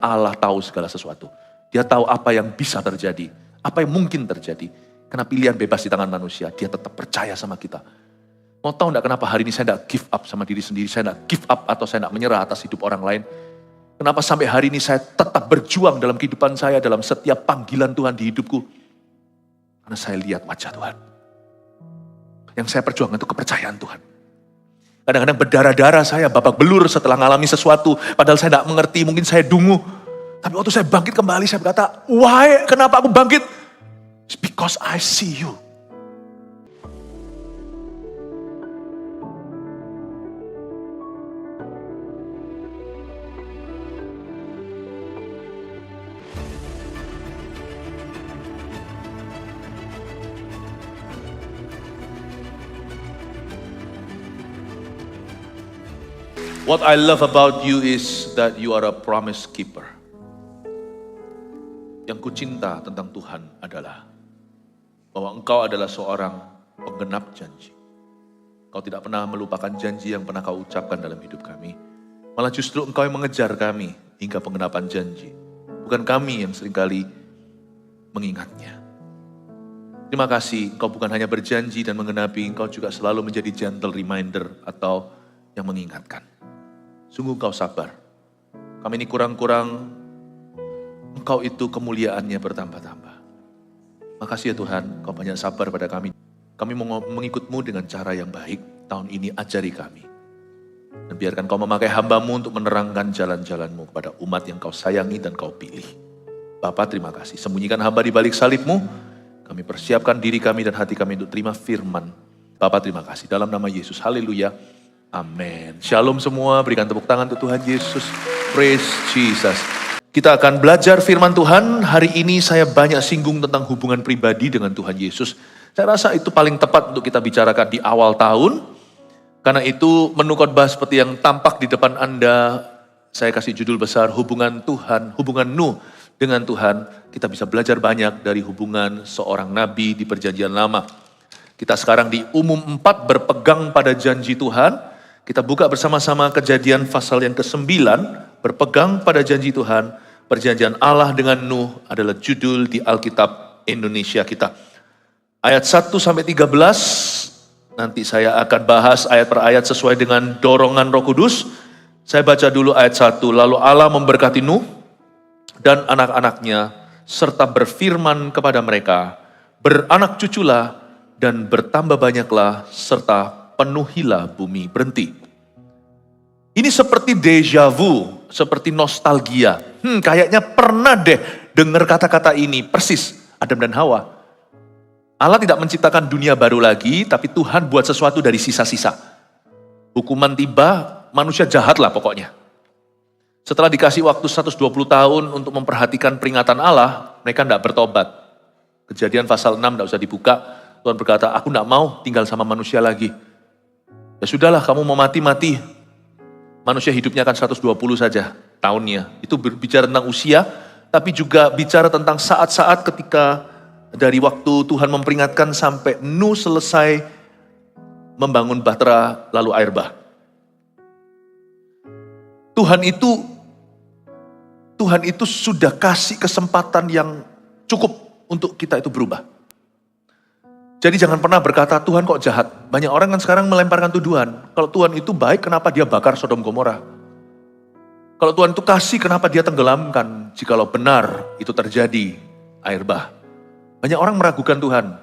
Allah tahu segala sesuatu. Dia tahu apa yang bisa terjadi, apa yang mungkin terjadi. Karena pilihan bebas di tangan manusia, dia tetap percaya sama kita. Mau tahu enggak kenapa hari ini saya enggak give up sama diri sendiri, saya enggak give up atau saya enggak menyerah atas hidup orang lain. Kenapa sampai hari ini saya tetap berjuang dalam kehidupan saya, dalam setiap panggilan Tuhan di hidupku. Karena saya lihat wajah Tuhan. Yang saya perjuangkan itu kepercayaan Tuhan. Kadang-kadang berdarah-darah saya, babak belur setelah mengalami sesuatu. Padahal saya tidak mengerti, mungkin saya dungu. Tapi waktu saya bangkit kembali, saya berkata, why? Kenapa aku bangkit? It's because I see you. What I love about you is that you are a promise keeper. Yang kucinta tentang Tuhan adalah bahwa engkau adalah seorang penggenap janji. Kau tidak pernah melupakan janji yang pernah kau ucapkan dalam hidup kami. Malah justru engkau yang mengejar kami hingga penggenapan janji. Bukan kami yang seringkali mengingatnya. Terima kasih, engkau bukan hanya berjanji dan menggenapi, engkau juga selalu menjadi gentle reminder atau yang mengingatkan. Sungguh engkau sabar. Kami ini kurang-kurang, engkau itu kemuliaannya bertambah-tambah. Makasih ya Tuhan, engkau banyak sabar pada kami. Kami mau mengikutmu dengan cara yang baik. Tahun ini ajari kami. Dan biarkan kau memakai hamba-Mu untuk menerangkan jalan-jalan-Mu kepada umat yang kau sayangi dan kau pilih. Bapa terima kasih. Sembunyikan hamba di balik salib-Mu. Kami persiapkan diri kami dan hati kami untuk terima firman. Bapa terima kasih. Dalam nama Yesus. Haleluya. Amin. Shalom semua, berikan tepuk tangan untuk Tuhan Yesus. Praise Jesus. Kita akan belajar firman Tuhan. Hari ini saya banyak singgung tentang hubungan pribadi dengan Tuhan Yesus. Saya rasa itu paling tepat untuk kita bicarakan di awal tahun. Karena itu menu khotbah seperti yang tampak di depan Anda. Saya kasih judul besar, hubungan Tuhan, hubungan Nuh dengan Tuhan. Kita bisa belajar banyak dari hubungan seorang nabi di perjanjian lama. Kita sekarang di umum 4 berpegang pada janji Tuhan. Kita buka bersama-sama Kejadian pasal yang ke-9, berpegang pada janji Tuhan. Perjanjian Allah dengan Nuh adalah judul di Alkitab Indonesia kita. Ayat 1-13, nanti saya akan bahas ayat per ayat sesuai dengan dorongan Roh Kudus. Saya baca dulu ayat 1, lalu Allah memberkati Nuh dan anak-anaknya, serta berfirman kepada mereka, beranak cuculah dan bertambah banyaklah, serta penuhilah bumi. Berhenti. Ini seperti deja vu, seperti nostalgia. Kayaknya pernah deh dengar kata-kata ini, persis Adam dan Hawa. Allah tidak menciptakan dunia baru lagi, tapi Tuhan buat sesuatu dari sisa-sisa. Hukuman tiba, manusia jahat lah pokoknya. Setelah dikasih waktu 120 tahun untuk memperhatikan peringatan Allah, mereka tidak bertobat. Kejadian pasal 6 tidak usah dibuka. Tuhan berkata, aku tidak mau tinggal sama manusia lagi. Ya sudahlah, kamu mau mati-mati. Manusia hidupnya akan 120 saja tahunnya. Itu berbicara tentang usia, tapi juga bicara tentang saat-saat ketika dari waktu Tuhan memperingatkan sampai Nuh selesai membangun bahtera lalu air bah. Tuhan itu sudah kasih kesempatan yang cukup untuk kita itu berubah. Jadi jangan pernah berkata, Tuhan kok jahat. Banyak orang kan sekarang melemparkan tuduhan. Kalau Tuhan itu baik, kenapa dia bakar Sodom Gomora? Kalau Tuhan itu kasih, kenapa dia tenggelamkan? Jikalau benar itu terjadi air bah. Banyak orang meragukan Tuhan.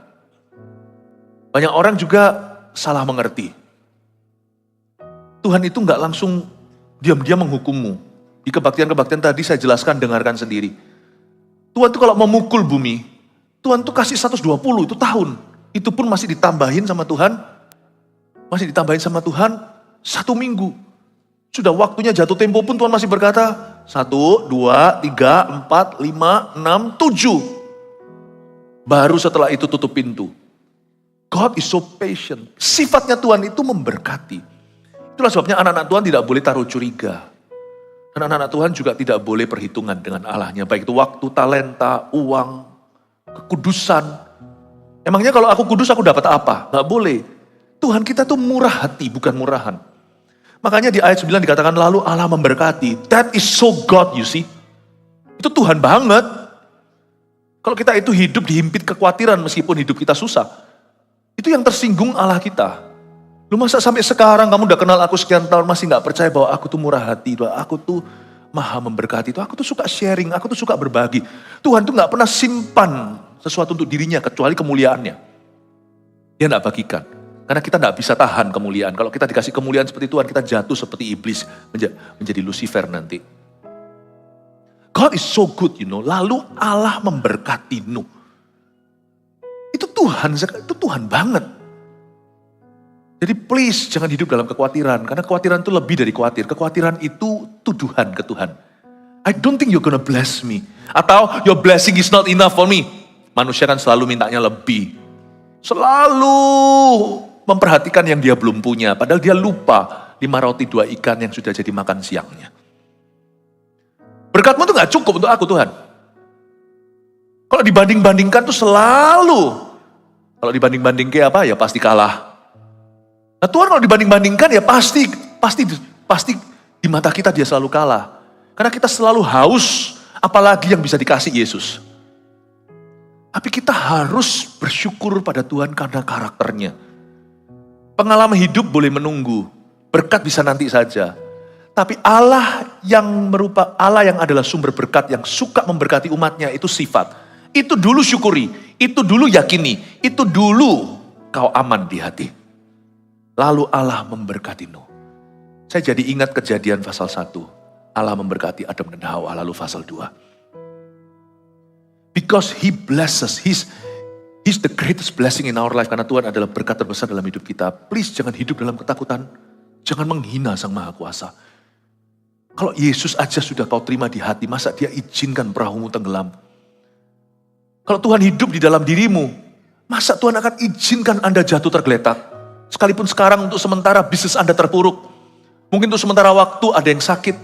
Banyak orang juga salah mengerti. Tuhan itu nggak langsung diam-diam menghukummu. Di kebaktian-kebaktian tadi saya jelaskan, dengarkan sendiri. Tuhan itu kalau memukul bumi, Tuhan itu kasih 120 itu tahun. Itu pun masih ditambahin sama Tuhan. Masih ditambahin sama Tuhan 1 minggu. Sudah waktunya jatuh tempo pun Tuhan masih berkata 1, 2, 3, 4, 5, 6, 7. Baru setelah itu tutup pintu. God is so patient. Sifatnya Tuhan itu memberkati. Itulah sebabnya anak-anak Tuhan tidak boleh taruh curiga. Dan anak-anak Tuhan juga tidak boleh perhitungan dengan Allahnya. Baik itu waktu, talenta, uang, kekudusan. Emangnya kalau aku kudus aku dapat apa? Gak boleh. Tuhan kita tuh murah hati, bukan murahan. Makanya di ayat 9 dikatakan lalu Allah memberkati. That is so God, you see. Itu Tuhan banget. Kalau kita itu hidup dihimpit kekhawatiran meskipun hidup kita susah, itu yang tersinggung Allah kita. Lu masa sampai sekarang kamu udah kenal aku sekian tahun masih gak percaya bahwa aku tuh murah hati, bahwa aku tuh maha memberkati, aku tuh suka sharing, aku tuh suka berbagi. Tuhan tuh gak pernah simpan sesuatu untuk dirinya kecuali kemuliaannya. Dia gak bagikan. Karena kita gak bisa tahan kemuliaan. Kalau kita dikasih kemuliaan seperti Tuhan, kita jatuh seperti iblis, menjadi Lucifer nanti. God is so good, you know. Lalu Allah memberkati Nuh. Itu Tuhan banget. Jadi please jangan hidup dalam kekhawatiran. Karena kekhawatiran itu lebih dari khawatir. Kekhawatiran itu tuduhan ke Tuhan. I don't think you're gonna bless me. Atau your blessing is not enough for me. Manusia kan selalu mintanya lebih. Selalu memperhatikan yang dia belum punya. Padahal dia lupa 5 roti 2 ikan yang sudah jadi makan siangnya. Berkatmu tuh gak cukup untuk aku Tuhan. Kalau dibanding-bandingkan tuh selalu. Kalau dibanding-banding kayak apa ya pasti kalah. Nah Tuhan kalau dibanding-bandingkan ya pasti di mata kita dia selalu kalah. Karena kita selalu haus, apalagi yang bisa dikasih Yesus. Tapi kita harus bersyukur pada Tuhan karena karakternya. Pengalaman hidup boleh menunggu, berkat bisa nanti saja. Tapi Allah yang adalah sumber berkat, yang suka memberkati umatnya, itu sifat. Itu dulu syukuri, itu dulu yakini, itu dulu kau aman di hati. Lalu Allah memberkati Nuh. Saya jadi ingat Kejadian pasal 1. Allah memberkati Adam dan Hawa, lalu pasal 2. Because He blesses, He's the greatest blessing in our life. Karena Tuhan adalah berkat terbesar dalam hidup kita. Please jangan hidup dalam ketakutan. Jangan menghina Sang Maha Kuasa. Kalau Yesus aja sudah kau terima di hati, masa Dia izinkan perahumu tenggelam? Kalau Tuhan hidup di dalam dirimu, masa Tuhan akan izinkan Anda jatuh tergeletak? Sekalipun sekarang untuk sementara bisnis Anda terpuruk. Mungkin untuk sementara waktu ada yang sakit.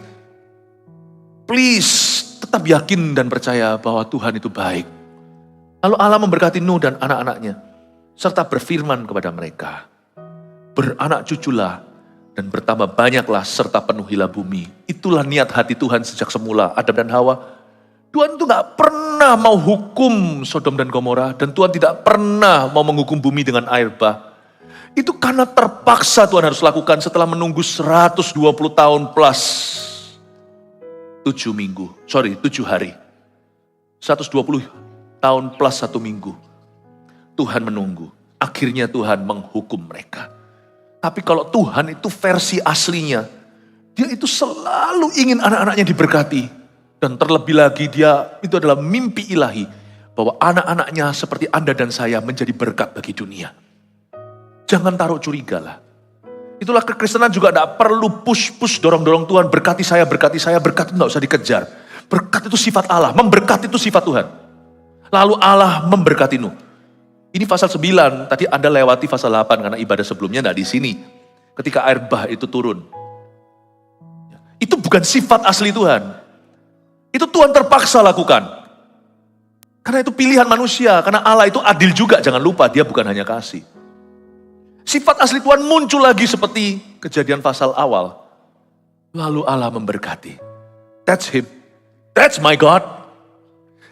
Please tetap yakin dan percaya bahwa Tuhan itu baik. Lalu Allah memberkati Nuh dan anak-anaknya. Serta berfirman kepada mereka. Beranak cuculah dan bertambah banyaklah serta penuhilah bumi. Itulah niat hati Tuhan sejak semula, Adam dan Hawa. Tuhan itu gak pernah mau hukum Sodom dan Gomora. Dan Tuhan tidak pernah mau menghukum bumi dengan air bah. Itu karena terpaksa Tuhan harus lakukan setelah menunggu 120 tahun plus 7 hari. 120 tahun plus 1 minggu. Tuhan menunggu. Akhirnya Tuhan menghukum mereka. Tapi kalau Tuhan itu versi aslinya, Dia itu selalu ingin anak-anaknya diberkati. Dan terlebih lagi itu adalah mimpi ilahi. Bahwa anak-anaknya seperti Anda dan saya menjadi berkat bagi dunia. Jangan taruh curiga lah. Itulah kekristenan juga tidak perlu push, dorong-dorong Tuhan. Berkat itu tidak usah dikejar. Berkat itu sifat Allah, memberkati itu sifat Tuhan. Lalu Allah memberkati Nuh. Ini pasal 9, tadi Anda lewati pasal 8 karena ibadah sebelumnya tidak di sini. Ketika air bah itu turun. Itu bukan sifat asli Tuhan. Itu Tuhan terpaksa lakukan. Karena itu pilihan manusia, karena Allah itu adil juga, jangan lupa Dia bukan hanya kasih. Sifat asli Tuhan muncul lagi seperti Kejadian pasal awal. Lalu Allah memberkati. That's Him. That's my God.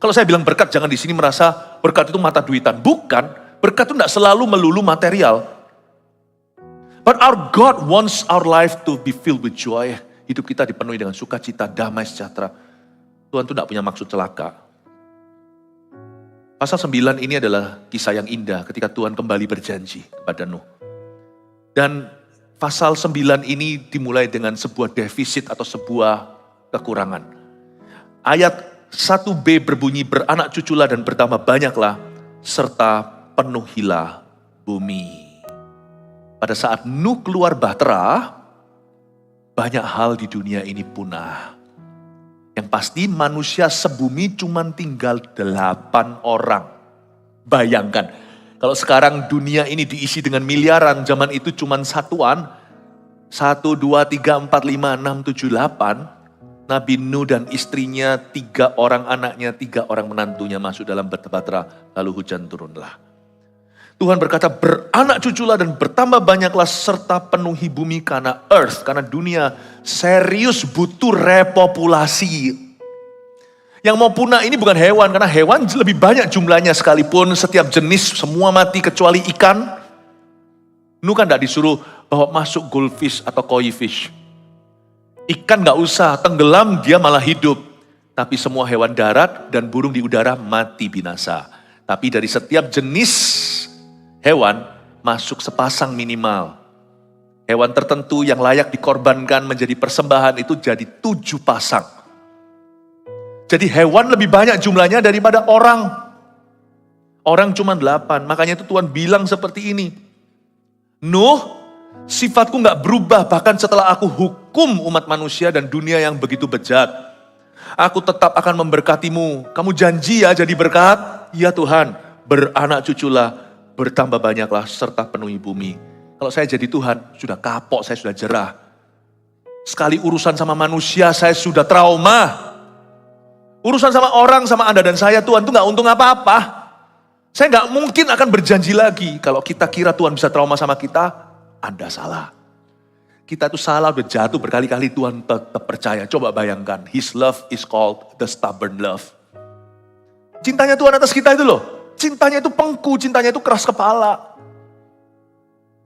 Kalau saya bilang berkat, jangan di sini merasa berkat itu mata duitan. Bukan. Berkat itu tidak selalu melulu material. But our God wants our life to be filled with joy. Hidup kita dipenuhi dengan sukacita, damai, sejahtera. Tuhan itu tidak punya maksud celaka. Pasal 9 ini adalah kisah yang indah ketika Tuhan kembali berjanji kepada Nuh. Dan pasal 9 ini dimulai dengan sebuah defisit atau sebuah kekurangan. Ayat 1b berbunyi, beranak cuculah dan bertambah banyaklah, serta penuhilah bumi. Pada saat Nuh keluar bahtera, banyak hal di dunia ini punah. Yang pasti manusia sebumi cuma tinggal 8 orang. Bayangkan, kalau sekarang dunia ini diisi dengan miliaran, zaman itu cuma satuan. 1, 2, 3, 4, 5, 6, 7, 8. Nabi Nuh dan istrinya, 3 orang anaknya, 3 orang menantunya masuk dalam bahtera. Lalu hujan turunlah. Tuhan berkata, beranak cuculah dan bertambah banyaklah serta penuhi bumi karena dunia serius butuh repopulasi. Yang mau punah ini bukan hewan, karena hewan lebih banyak jumlahnya sekalipun setiap jenis semua mati kecuali ikan. Nuh kan gak disuruh bawa masuk goldfish atau koi fish. Ikan gak usah, tenggelam dia malah hidup. Tapi semua hewan darat dan burung di udara mati binasa. Tapi dari setiap jenis hewan masuk sepasang minimal. Hewan tertentu yang layak dikorbankan menjadi persembahan itu jadi 7 pasang. Jadi hewan lebih banyak jumlahnya daripada orang. Orang cuma 8, makanya itu Tuhan bilang seperti ini. Nuh, sifatku gak berubah bahkan setelah aku hukum umat manusia dan dunia yang begitu bejat. Aku tetap akan memberkatimu. Kamu janji ya jadi berkat? Ya Tuhan, beranak cuculah, bertambah banyaklah serta penuhi bumi. Kalau saya jadi Tuhan, sudah kapok, saya sudah jerah. Sekali urusan sama manusia, saya sudah trauma. Urusan sama orang, sama Anda dan saya, Tuhan tuh gak untung apa-apa. Saya gak mungkin akan berjanji lagi. Kalau kita kira Tuhan bisa trauma sama kita, Anda salah. Kita itu salah, udah jatuh berkali-kali, Tuhan tetap percaya. Coba bayangkan, His love is called the stubborn love. Cintanya Tuhan atas kita itu loh. Cintanya itu pengku, cintanya itu keras kepala.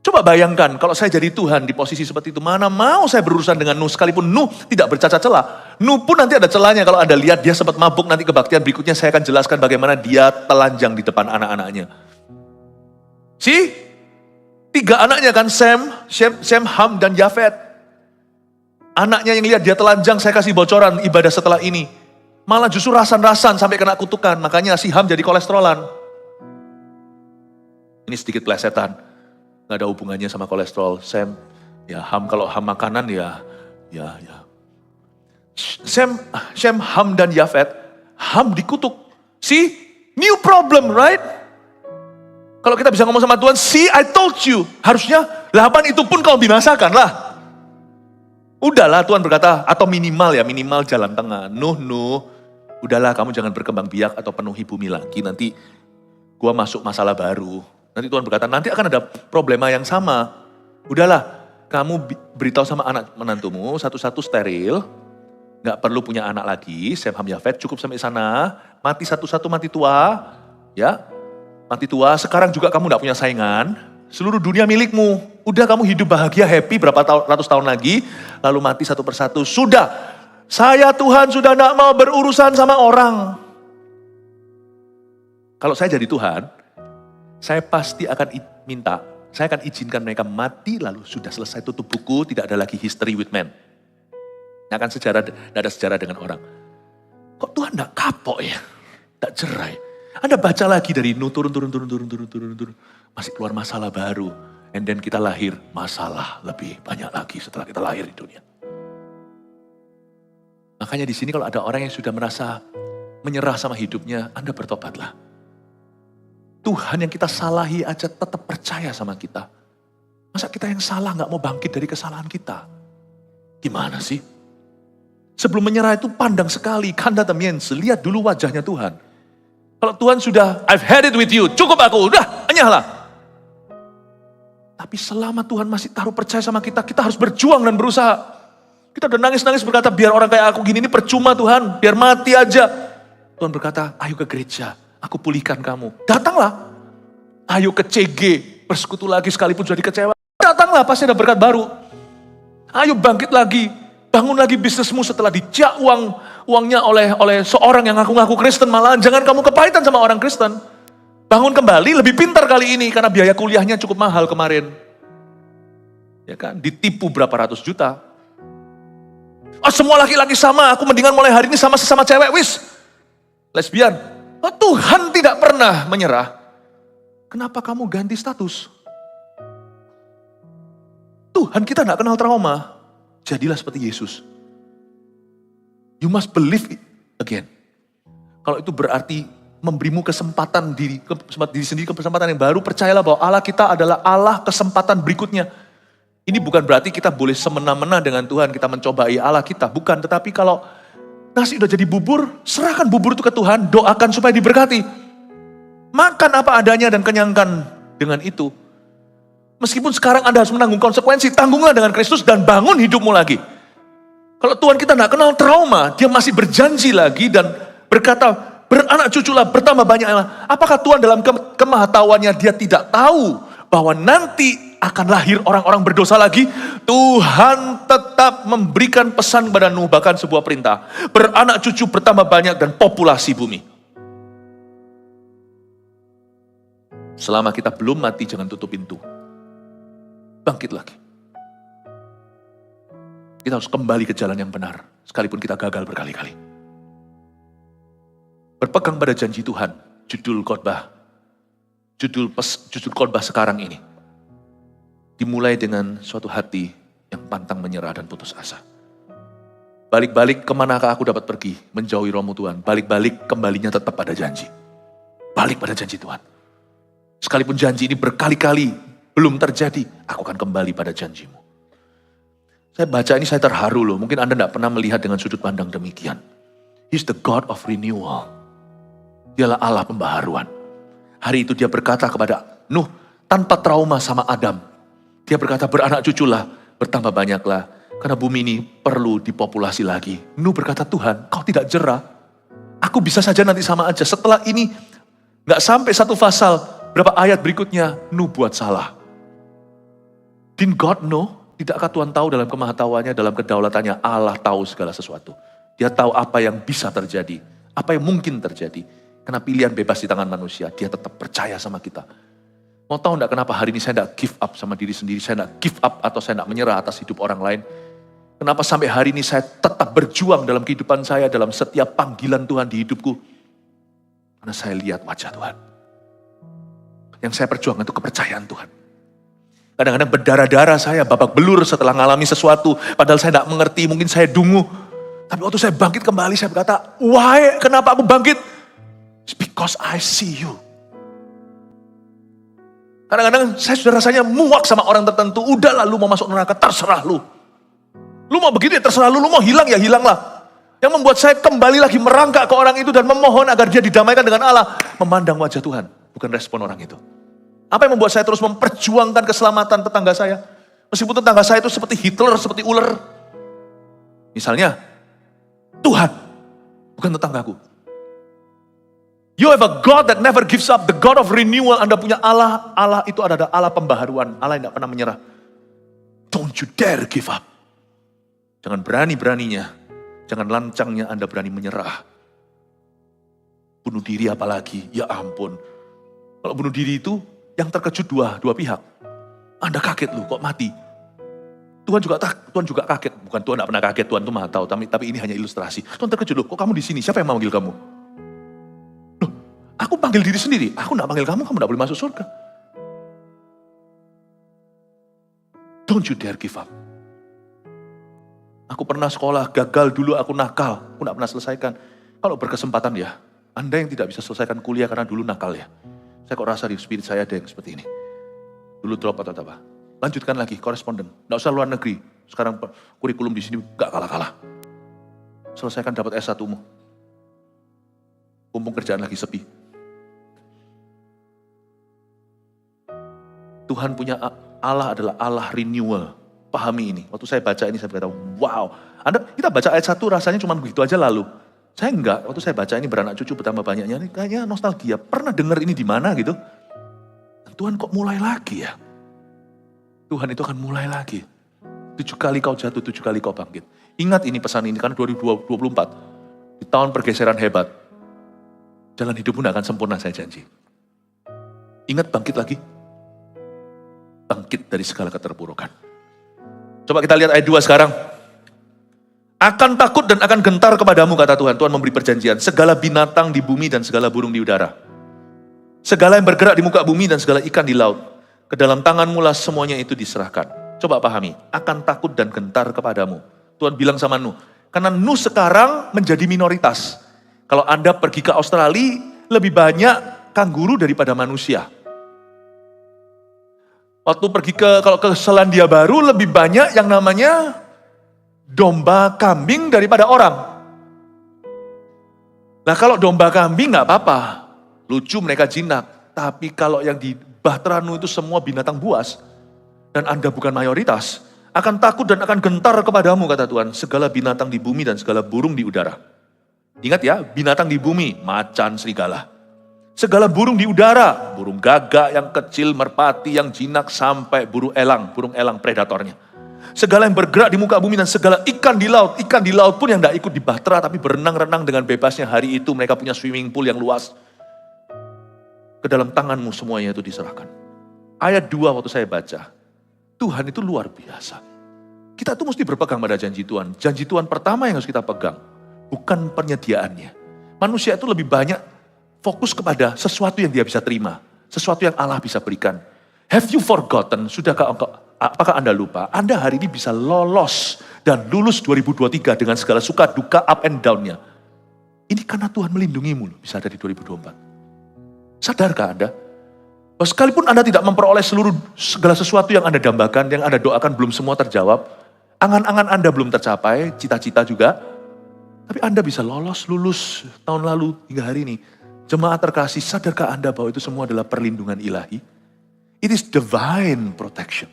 Coba bayangkan kalau saya jadi Tuhan di posisi seperti itu. Mana mau saya berurusan dengan Nuh sekalipun Nuh tidak bercacat celah. Nuh pun nanti ada celahnya kalau Anda lihat dia sempat mabuk, nanti kebaktian berikutnya saya akan jelaskan bagaimana dia telanjang di depan anak-anaknya. 3 anaknya kan Sem, Ham, dan Yafet. Anaknya yang lihat dia telanjang saya kasih bocoran ibadah setelah ini. Malah justru rasan-rasan sampai kena kutukan. Makanya si Ham jadi kolesterolan. Ini sedikit plesetan. Gak ada hubungannya sama kolesterol. Ya Ham, kalau Ham makanan ya. Sem, Ham, dan Yafet. Ham dikutuk. See, new problem, right? Kalau kita bisa ngomong sama Tuhan, see, I told you. Harusnya 8 itu pun kau binasakan lah. Udahlah Tuhan berkata, atau minimal jalan tengah. Nuh, udahlah kamu jangan berkembang biak atau penuhi bumi lagi. Nanti gua masuk masalah baru. Nanti Tuhan berkata, nanti akan ada problema yang sama. Udahlah, kamu beritahu sama anak menantumu, satu-satu steril, gak perlu punya anak lagi, Sem, Ham, Yafet, cukup sampai sana, mati satu-satu, mati tua, ya, mati tua, sekarang juga kamu gak punya saingan, seluruh dunia milikmu, udah kamu hidup bahagia, happy berapa ratus tahun lagi, lalu mati satu persatu, sudah, saya Tuhan sudah gak mau berurusan sama orang. Kalau saya jadi Tuhan, saya pasti akan saya akan izinkan mereka mati lalu sudah selesai tutup buku, tidak ada lagi history with man. Tidak ada sejarah dengan orang. Kok Tuhan tidak kapok ya? Tidak cerai. Anda baca lagi dari Nuh turun. Masih keluar masalah baru. And then kita lahir, masalah lebih banyak lagi setelah kita lahir di dunia. Makanya di sini kalau ada orang yang sudah merasa menyerah sama hidupnya, Anda bertobatlah. Tuhan yang kita salahi aja tetap percaya sama kita. Masa kita yang salah gak mau bangkit dari kesalahan kita? Gimana sih? Sebelum menyerah itu pandang sekali. Kanda temiense, lihat dulu wajahnya Tuhan. Kalau Tuhan sudah, I've had it with you, cukup aku, udah, enyahlah. Tapi selama Tuhan masih taruh percaya sama kita, kita harus berjuang dan berusaha. Kita udah nangis-nangis berkata, biar orang kayak aku gini ini percuma Tuhan, biar mati aja. Tuhan berkata, ayo ke gereja. Aku pulihkan kamu. Datanglah. Ayo ke CG. Bersekutu lagi sekalipun sudah dikecewa. Datanglah pasti ada berkat baru. Ayo bangkit lagi. Bangun lagi bisnismu setelah dijak uangnya oleh seorang yang ngaku-ngaku Kristen. Malahan jangan kamu kepahitan sama orang Kristen. Bangun kembali lebih pintar kali ini. Karena biaya kuliahnya cukup mahal kemarin. Ya kan? Ditipu berapa ratus juta. Oh semua laki-laki sama. Aku mendingan mulai hari ini sama sesama cewek. Wis. Lesbian. Oh, Tuhan tidak pernah menyerah. Kenapa kamu ganti status? Tuhan kita tidak kenal trauma. Jadilah seperti Yesus. You must believe it again. Kalau itu berarti memberimu kesempatan diri sendiri, kesempatan yang baru, percayalah bahwa Allah kita adalah Allah kesempatan berikutnya. Ini bukan berarti kita boleh semena-mena dengan Tuhan, kita mencobai Allah kita. Bukan, tetapi kalau nasi udah jadi bubur, serahkan bubur itu ke Tuhan, doakan supaya diberkati. Makan apa adanya dan kenyangkan dengan itu. Meskipun sekarang Anda harus menanggung konsekuensi, tanggunglah dengan Kristus dan bangun hidupmu lagi. Kalau Tuhan kita tidak kenal trauma, dia masih berjanji lagi dan berkata, beranak cuculah, bertambah banyaklah. Apakah Tuhan dalam kemahatauannya dia tidak tahu bahwa nanti akan lahir orang-orang berdosa lagi? Tuhan tetap memberikan pesan kepada Nuh, bahkan sebuah perintah. Beranak cucu, bertambah banyak, dan populasi bumi. Selama kita belum mati, jangan tutup pintu. Bangkit lagi. Kita harus kembali ke jalan yang benar, sekalipun kita gagal berkali-kali. Berpegang pada janji Tuhan, judul khotbah sekarang ini. Dimulai dengan suatu hati yang pantang menyerah dan putus asa. Balik-balik kemanakah aku dapat pergi, menjauhi rohmu Tuhan. Balik-balik kembalinya tetap pada janji. Balik pada janji Tuhan. Sekalipun janji ini berkali-kali belum terjadi, aku akan kembali pada janjimu. Saya baca ini saya terharu loh. Mungkin Anda tidak pernah melihat dengan sudut pandang demikian. He's the God of renewal. Dialah Allah pembaharuan. Hari itu dia berkata kepada Nuh, tanpa trauma sama Adam. Dia berkata, beranak cuculah, bertambah banyaklah. Karena bumi ini perlu dipopulasi lagi. Nuh berkata, Tuhan, kau tidak jera. Aku bisa saja nanti sama aja. Setelah ini, gak sampai satu pasal, berapa ayat berikutnya, Nuh buat salah. Didn't God know? Tidakkah Tuhan tahu dalam kemahatauannya, dalam kedaulatannya, Allah tahu segala sesuatu. Dia tahu apa yang bisa terjadi, apa yang mungkin terjadi. Karena pilihan bebas di tangan manusia, dia tetap percaya sama kita. Mau tahu enggak kenapa hari ini saya enggak give up sama diri sendiri, saya enggak give up atau saya enggak menyerah atas hidup orang lain. Kenapa sampai hari ini saya tetap berjuang dalam kehidupan saya, dalam setiap panggilan Tuhan di hidupku. Karena saya lihat wajah Tuhan. Yang saya perjuangkan itu kepercayaan Tuhan. Kadang-kadang berdarah-darah saya, babak belur setelah mengalami sesuatu. Padahal saya tidak mengerti, mungkin saya dungu. Tapi waktu saya bangkit kembali, saya berkata, why, kenapa aku bangkit? It's because I see you. Kadang-kadang saya sudah rasanya muak sama orang tertentu. Udahlah, lu mau masuk neraka, terserah lu. Lu mau begini, terserah lu. Lu mau hilang, ya hilanglah. Yang membuat saya kembali lagi merangkak ke orang itu dan memohon agar dia didamaikan dengan Allah. Memandang wajah Tuhan, bukan respon orang itu. Apa yang membuat saya terus memperjuangkan keselamatan tetangga saya? Meskipun tetangga saya itu seperti Hitler, seperti ular. Misalnya, Tuhan, bukan tetanggaku. You have a God that never gives up, the God of renewal. Anda punya Allah, Allah itu adalah Allah pembaharuan. Allah yang tidak pernah menyerah. Don't you dare give up. Jangan berani-beraninya, jangan lancangnya Anda berani menyerah. Bunuh diri apalagi, ya ampun. Kalau bunuh diri itu, yang terkejut dua pihak. Anda kaget loh, kok mati? Tuhan juga kaget. Bukan Tuhan tidak pernah kaget, Tuhan itu maha tahu. Tapi ini hanya ilustrasi. Tuhan terkejut loh, kok kamu di sini? Siapa yang memanggil kamu? Loh, aku panggil diri sendiri. Aku tidak panggil kamu tidak boleh masuk surga. Don't you dare give up. Aku pernah sekolah, gagal dulu, aku nakal. Aku tidak pernah selesaikan. Kalau berkesempatan ya, Anda yang tidak bisa selesaikan kuliah karena dulu nakal ya. Saya kok rasa di spirit saya ada yang seperti ini. Dulu drop atau apa. Lanjutkan lagi, koresponden. Nggak usah luar negeri. Sekarang kurikulum di sini gak kalah-kalah. Selesaikan dapat S1-mu. Mumpung kerjaan lagi sepi. Tuhan punya Allah adalah Allah renewal. Pahami ini. Waktu saya baca ini saya berkata, wow. Kita baca ayat 1 rasanya cuma begitu aja lalu. Saya enggak, waktu saya baca ini beranak cucu bertambah banyaknya, ini kayaknya nostalgia. Pernah dengar ini di mana gitu? Tuhan kok mulai lagi ya? Tuhan itu akan mulai lagi. 7 kali kau jatuh, 7 kali kau bangkit. Ingat ini pesan ini, karena 2024, di tahun pergeseran hebat. Jalan hidupmu tidak akan sempurna, saya janji. Ingat bangkit lagi. Bangkit dari segala keterpurukan. Coba kita lihat ayat 2 sekarang. Akan takut dan akan gentar kepadamu, kata Tuhan. Tuhan memberi perjanjian. Segala binatang di bumi dan segala burung di udara. Segala yang bergerak di muka bumi dan segala ikan di laut. Ke dalam tanganmu lah semuanya itu diserahkan. Coba pahami. Akan takut dan gentar kepadamu. Tuhan bilang sama Nuh. Karena Nuh sekarang menjadi minoritas. Kalau Anda pergi ke Australia, lebih banyak kanguru daripada manusia. Waktu pergi kalau ke Selandia Baru, lebih banyak yang namanya domba kambing daripada orang. Nah kalau domba kambing gak apa-apa. Lucu mereka jinak. Tapi kalau yang di Bahtera Nuh itu semua binatang buas. Dan Anda bukan mayoritas. Akan takut dan akan gentar kepadamu, kata Tuhan. Segala binatang di bumi dan segala burung di udara. Ingat ya, binatang di bumi, macan, serigala. Segala burung di udara, burung gagak yang kecil, merpati yang jinak, sampai burung elang predatornya. Segala yang bergerak di muka bumi dan segala ikan di laut pun yang tidak ikut di bahtera, tapi berenang-renang dengan bebasnya hari itu, mereka punya swimming pool yang luas. Ke dalam tanganmu semuanya itu diserahkan. Ayat 2 waktu saya baca, Tuhan itu luar biasa. Kita tuh mesti berpegang pada janji Tuhan. Janji Tuhan pertama yang harus kita pegang, bukan penyediaannya. Manusia itu lebih banyak fokus kepada sesuatu yang dia bisa terima, sesuatu yang Allah bisa berikan. Have you forgotten, apakah Anda lupa, Anda hari ini bisa lolos dan lulus 2023 dengan segala suka, duka, up and down-nya. Ini karena Tuhan melindungimu, bisa ada di 2024. Sadarkah Anda? Bahwa sekalipun Anda tidak memperoleh segala sesuatu yang Anda dambakan, yang Anda doakan belum semua terjawab, angan-angan Anda belum tercapai, cita-cita juga, tapi Anda bisa lulus tahun lalu hingga hari ini. Jemaat terkasih, sadarkah Anda bahwa itu semua adalah perlindungan ilahi? It is divine protection.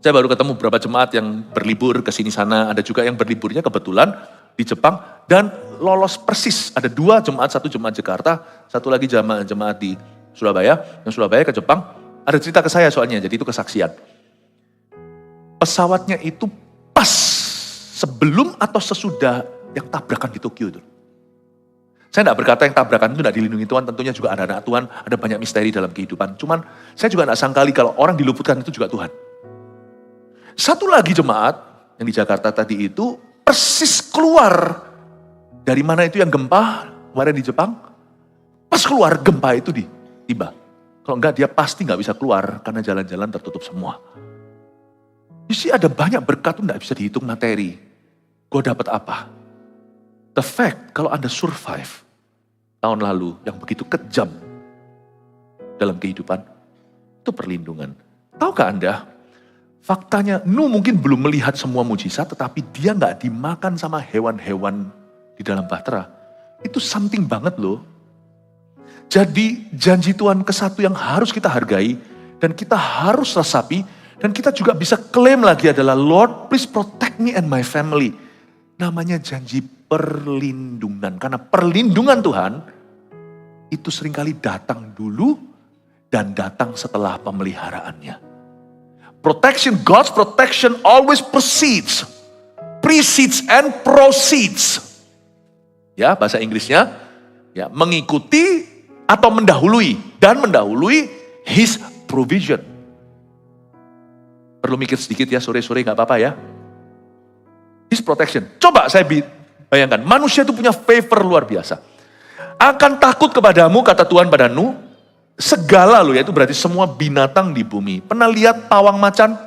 Saya baru ketemu beberapa jemaat yang berlibur ke sini sana, ada juga yang berliburnya kebetulan di Jepang dan lolos persis. Ada 2 jemaat, 1 jemaat Jakarta, 1 lagi jemaat di Surabaya. Yang Surabaya ke Jepang, ada cerita ke saya soalnya, jadi itu kesaksian. Pesawatnya itu pas sebelum atau sesudah yang tabrakan di Tokyo itu. Saya tidak berkata yang tabrakan itu tidak dilindungi Tuhan, tentunya juga ada anak Tuhan, ada banyak misteri dalam kehidupan. Cuman saya juga tidak sangkali kalau orang diluputkan itu juga Tuhan. Satu lagi jemaat yang di Jakarta tadi itu persis keluar dari mana itu yang gempa kemarin di Jepang. Pas keluar gempa itu tiba. Kalau enggak dia pasti nggak bisa keluar karena jalan-jalan tertutup semua. Jadi ada banyak berkat itu tidak bisa dihitung materi. Gue dapat apa? The fact kalau Anda survive tahun lalu yang begitu kejam dalam kehidupan, itu perlindungan. Tahukah Anda, faktanya Nuh mungkin belum melihat semua mujizat, tetapi dia nggak dimakan sama hewan-hewan di dalam bahtera. Itu something banget loh. Jadi janji Tuhan ke satu yang harus kita hargai, dan kita harus resapi, dan kita juga bisa klaim lagi adalah, Lord please protect me and my family. Namanya janji perlindungan. Karena perlindungan Tuhan itu seringkali datang dulu dan datang setelah pemeliharaannya. Protection, God's protection always precedes and proceeds. Ya, bahasa Inggrisnya ya, mengikuti atau mendahului dan mendahului His provision. Perlu mikir sedikit ya, sore-sore gak apa-apa ya. His protection. Coba saya bayangkan, manusia itu punya favor luar biasa. Akan takut kepadamu, kata Tuhan pada Nuh, segala loh, yaitu berarti semua binatang di bumi. Pernah lihat pawang macan?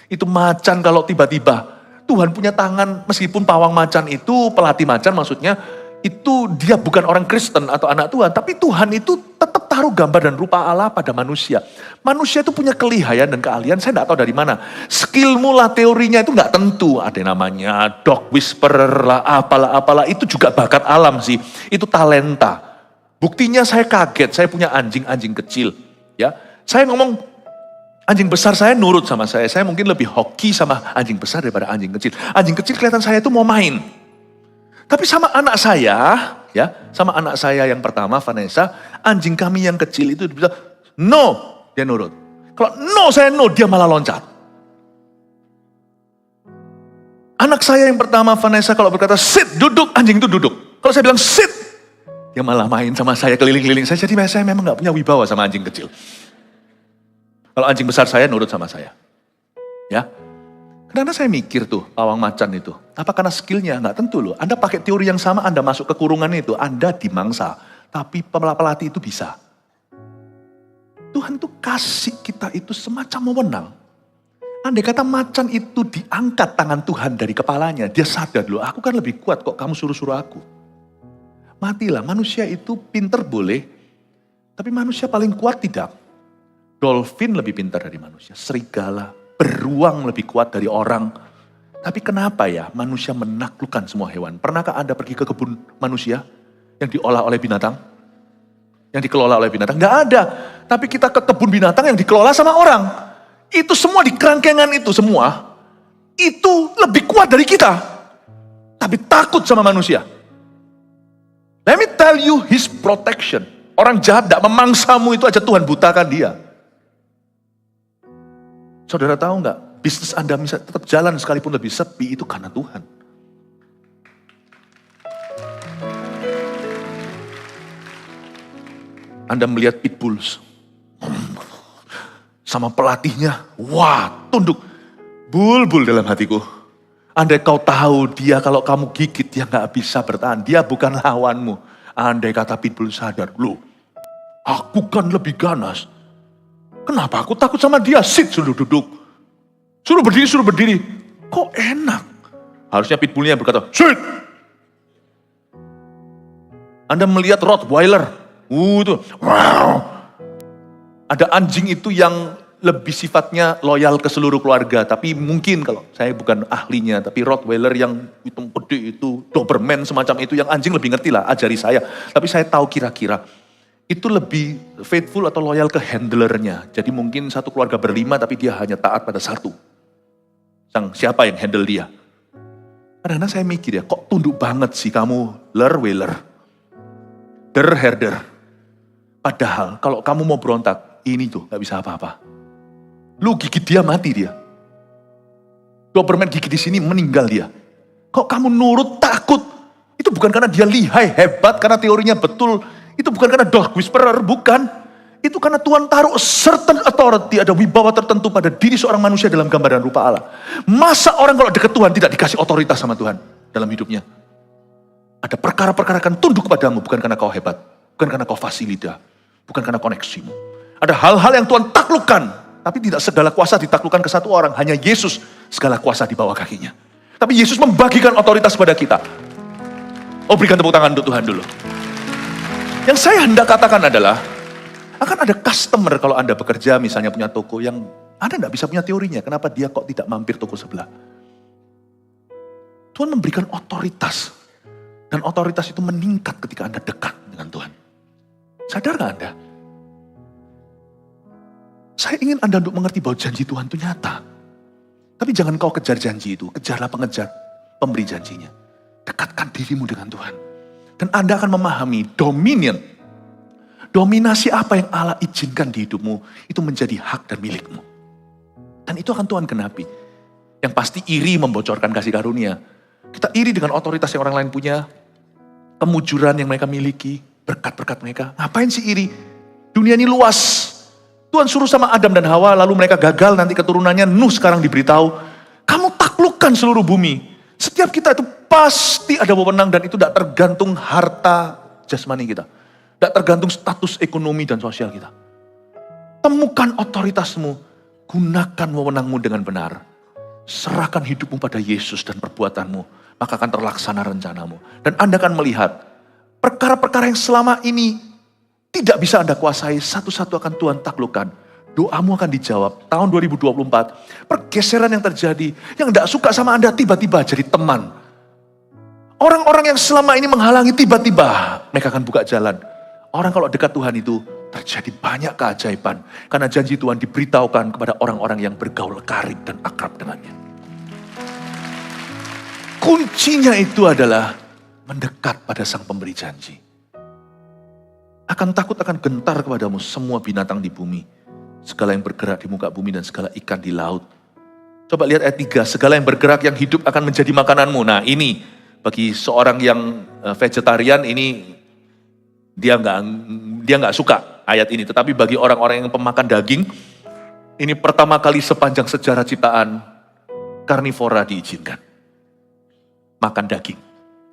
Itu macan kalau tiba-tiba, Tuhan punya tangan, meskipun pawang macan itu, pelatih macan maksudnya, itu dia bukan orang Kristen atau anak Tuhan, tapi Tuhan itu tetap taruh gambar dan rupa Allah pada manusia. Manusia itu punya kelihayan dan keahlian, saya tidak tahu dari mana. Skillmu lah, teorinya itu nggak tentu. Ada namanya dog whisperer lah, apalah, itu juga bakat alam sih. Itu talenta. Buktinya saya kaget, saya punya anjing kecil. Ya, saya ngomong, anjing besar saya nurut sama saya mungkin lebih hoki sama anjing besar daripada anjing kecil. Anjing kecil kelihatan saya itu mau main. Tapi sama anak saya, ya, sama anak saya yang pertama, Vanessa, anjing kami yang kecil itu bisa, no, dia nurut. Kalau no, saya no, dia malah loncat. Anak saya yang pertama, Vanessa, kalau berkata sit, duduk, anjing itu duduk. Kalau saya bilang sit, dia malah main sama saya, keliling-keliling saya. Jadi saya memang gak punya wibawa sama anjing kecil. Kalau anjing besar saya nurut sama saya. Ya. Karena saya mikir tuh, pawang macan itu. Apa karena skillnya? Nggak tentu loh. Anda pakai teori yang sama, Anda masuk ke kurungan itu, Anda dimangsa. Tapi pelatih itu bisa. Tuhan tuh kasih kita itu semacam wewenang. Andai kata macan itu diangkat tangan Tuhan dari kepalanya, dia sadar loh, aku kan lebih kuat kok kamu suruh-suruh aku. Matilah, manusia itu pinter boleh, tapi manusia paling kuat tidak. Dolphin lebih pintar dari manusia, serigala, beruang lebih kuat dari orang. Tapi kenapa ya manusia menaklukkan semua hewan? Pernahkah Anda pergi ke kebun manusia yang diolah oleh binatang? Yang dikelola oleh binatang? Nggak ada. Tapi kita ke kebun binatang yang dikelola sama orang. Itu semua di kerangkengan itu semua. Itu lebih kuat dari kita. tapi takut sama manusia. Let me tell you his protection. Orang jahat tidak memangsamu itu aja Tuhan butakan dia. Saudara tahu nggak, bisnis Anda bisa tetap jalan sekalipun lebih sepi itu karena Tuhan. Anda melihat pitbulls sama pelatihnya, wah tunduk. Bulbul dalam hatiku. Andai kau tahu dia kalau kamu gigit dia gak bisa bertahan. Dia bukan lawanmu. Andai kata pitbull sadar, loh aku kan lebih ganas. Kenapa aku takut sama dia? Sit, suruh duduk. Suruh berdiri. Kok enak? Harusnya pitbullnya berkata, sit. Anda melihat Rottweiler. Tuh. Wow. Ada anjing itu yang lebih sifatnya loyal ke seluruh keluarga. Tapi mungkin kalau saya bukan ahlinya, tapi Rottweiler yang hitam gede itu, Doberman semacam itu, yang anjing lebih ngerti lah, ajari saya. Tapi saya tahu kira-kira itu lebih faithful atau loyal ke handlernya. Jadi mungkin satu keluarga berlima tapi dia hanya taat pada satu. Siapa yang handle dia? Kadang-kadang saya mikir ya, kok tunduk banget sih kamu Lerweiler, Der Herder. Padahal kalau kamu mau berontak, ini tuh gak bisa apa-apa. Lu gigit dia, mati dia. Doberman gigit di sini, meninggal dia. Kok kamu nurut, takut? Itu bukan karena dia lihai, hebat, karena teorinya betul. Itu bukan karena dog whisperer, bukan. Itu karena Tuhan taruh certain authority, ada wibawa tertentu pada diri seorang manusia dalam gambar dan rupa Allah. Masa orang kalau dekat Tuhan tidak dikasih otoritas sama Tuhan dalam hidupnya? Ada perkara-perkara akan tunduk padamu, bukan karena kau hebat, bukan karena kau fasilita, bukan karena koneksimu. Ada hal-hal yang Tuhan taklukkan, tapi tidak segala kuasa ditaklukkan ke satu orang. Hanya Yesus segala kuasa di bawah kakinya. Tapi Yesus membagikan otoritas pada kita. Oh, berikan tepuk tangan untuk Tuhan dulu. Yang saya hendak katakan adalah, akan ada customer kalau Anda bekerja misalnya punya toko yang Anda tidak bisa punya teorinya. Kenapa dia kok tidak mampir toko sebelah? Tuhan memberikan otoritas. Dan otoritas itu meningkat ketika Anda dekat dengan Tuhan. Sadar gak Anda? Saya ingin Anda untuk mengerti bahwa janji Tuhan itu nyata. Tapi jangan kau kejar janji itu. Kejarlah pengejar pemberi janjinya. Dekatkan dirimu dengan Tuhan. Dan Anda akan memahami dominion. Dominasi apa yang Allah izinkan di hidupmu. Itu menjadi hak dan milikmu. Dan itu akan Tuhan genapi. Yang pasti iri membocorkan kasih karunia. Kita iri dengan otoritas yang orang lain punya. Kemujuran yang mereka miliki. Berkat-berkat mereka. Ngapain sih iri? Dunia ini luas. Tuhan suruh sama Adam dan Hawa, lalu mereka gagal, nanti keturunannya Nuh sekarang diberitahu, kamu taklukkan seluruh bumi. Setiap kita itu pasti ada wewenang dan itu tidak tergantung harta jasmani kita. Tidak tergantung status ekonomi dan sosial kita. Temukan otoritasmu, gunakan wewenangmu dengan benar. Serahkan hidupmu pada Yesus dan perbuatanmu, maka akan terlaksana rencanamu. Dan Anda akan melihat, perkara-perkara yang selama ini tidak bisa Anda kuasai, satu-satu akan Tuhan taklukkan. Doamu akan dijawab. Tahun 2024, pergeseran yang terjadi, yang tidak suka sama Anda tiba-tiba jadi teman. Orang-orang yang selama ini menghalangi tiba-tiba mereka akan buka jalan. Orang kalau dekat Tuhan itu terjadi banyak keajaiban. Karena janji Tuhan diberitahukan kepada orang-orang yang bergaul karib dan akrab dengannya. Kuncinya itu adalah mendekat pada Sang Pemberi Janji. Akan takut, akan gentar kepadamu semua binatang di bumi. Segala yang bergerak di muka bumi dan segala ikan di laut. Coba lihat ayat 3, segala yang bergerak yang hidup akan menjadi makananmu. Nah ini, bagi seorang yang vegetarian ini, dia nggak suka ayat ini. Tetapi bagi orang-orang yang pemakan daging, ini pertama kali sepanjang sejarah ciptaan, karnivora diizinkan. Makan daging,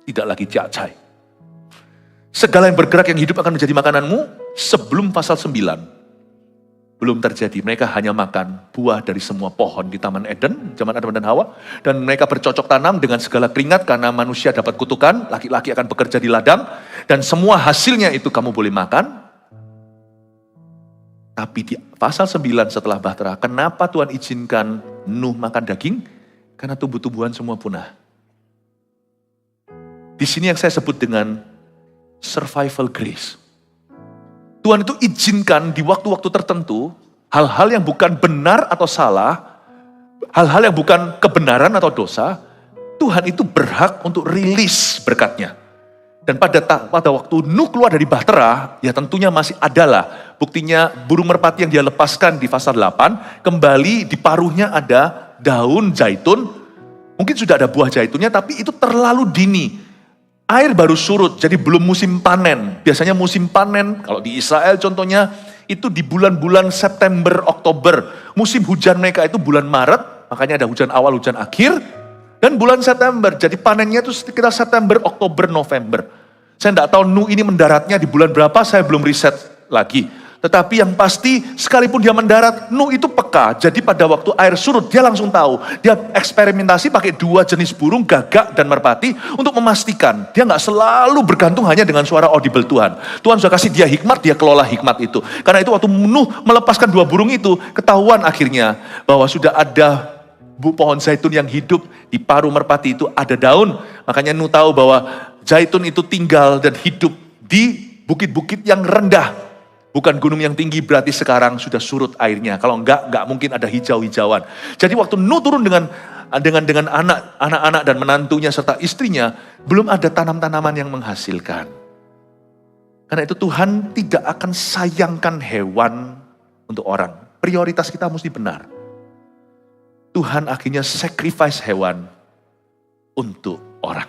tidak lagi cacai. Segala yang bergerak yang hidup akan menjadi makananmu. Sebelum pasal 9 belum terjadi. Mereka hanya makan buah dari semua pohon di Taman Eden, zaman Adam dan Hawa. Dan mereka bercocok tanam dengan segala keringat karena manusia dapat kutukan. Laki-laki akan bekerja di ladang. Dan semua hasilnya itu kamu boleh makan. Tapi di pasal 9 setelah Bahtera, kenapa Tuhan izinkan Nuh makan daging? Karena tumbuh-tumbuhan semua punah. Di sini yang saya sebut dengan survival grace. Tuhan itu izinkan di waktu-waktu tertentu, hal-hal yang bukan benar atau salah, hal-hal yang bukan kebenaran atau dosa, Tuhan itu berhak untuk rilis berkatnya. Dan pada waktu Nuh keluar dari bahtera, ya tentunya masih adalah buktinya burung merpati yang dia lepaskan di pasal 8, kembali di paruhnya ada daun zaitun, mungkin sudah ada buah zaitunnya, tapi itu terlalu dini. Air baru surut, jadi belum musim panen. Biasanya musim panen, kalau di Israel contohnya, itu di bulan-bulan September, Oktober. Musim hujan mereka itu bulan Maret, makanya ada hujan awal, hujan akhir, dan bulan September. Jadi panennya itu sekitar September, Oktober, November. Saya tidak tahu Nuh ini mendaratnya di bulan berapa, saya belum riset lagi. Tetapi yang pasti, sekalipun dia mendarat, Nuh itu peka. Jadi pada waktu air surut, dia langsung tahu. Dia eksperimentasi pakai 2 jenis burung, gagak dan merpati, untuk memastikan. Dia nggak selalu bergantung hanya dengan suara audible Tuhan. Tuhan sudah kasih dia hikmat, dia kelola hikmat itu. Karena itu waktu Nuh melepaskan 2 burung itu, ketahuan akhirnya bahwa sudah ada pohon zaitun yang hidup, di paruh merpati itu ada daun. Makanya Nuh tahu bahwa zaitun itu tinggal dan hidup di bukit-bukit yang rendah. Bukan gunung yang tinggi, berarti sekarang sudah surut airnya. Kalau enggak mungkin ada hijau-hijauan. Jadi waktu Nuh turun dengan anak-anak dan menantunya serta istrinya, belum ada tanam-tanaman yang menghasilkan. Karena itu Tuhan tidak akan sayangkan hewan untuk orang. Prioritas kita mesti benar. Tuhan akhirnya sacrifice hewan untuk orang.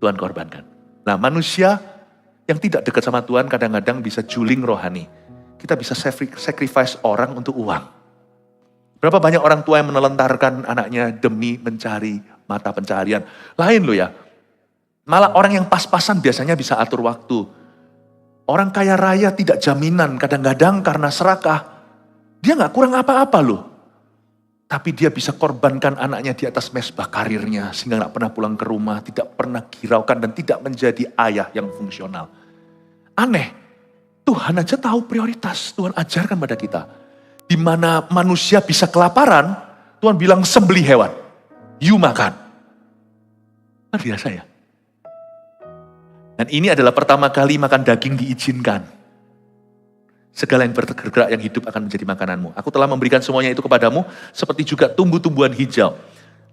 Tuhan korbankan. Nah, manusia yang tidak dekat sama Tuhan kadang-kadang bisa juling rohani. Kita bisa sacrifice orang untuk uang. Berapa banyak orang tua yang menelantarkan anaknya demi mencari mata pencaharian. Lain loh ya. Malah orang yang pas-pasan biasanya bisa atur waktu. Orang kaya raya tidak jaminan kadang-kadang karena serakah. Dia gak kurang apa-apa loh. Tapi dia bisa korbankan anaknya di atas mesbah karirnya. Sehingga gak pernah pulang ke rumah, tidak pernah hiraukan dan tidak menjadi ayah yang fungsional. Aneh, Tuhan aja tahu prioritas. Tuhan ajarkan pada kita. Di mana manusia bisa kelaparan, Tuhan bilang sembelih hewan. You makan. Luar biasa ya. Dan ini adalah pertama kali makan daging diizinkan. Segala yang bergerak yang hidup akan menjadi makananmu. Aku telah memberikan semuanya itu kepadamu, seperti juga tumbuh-tumbuhan hijau.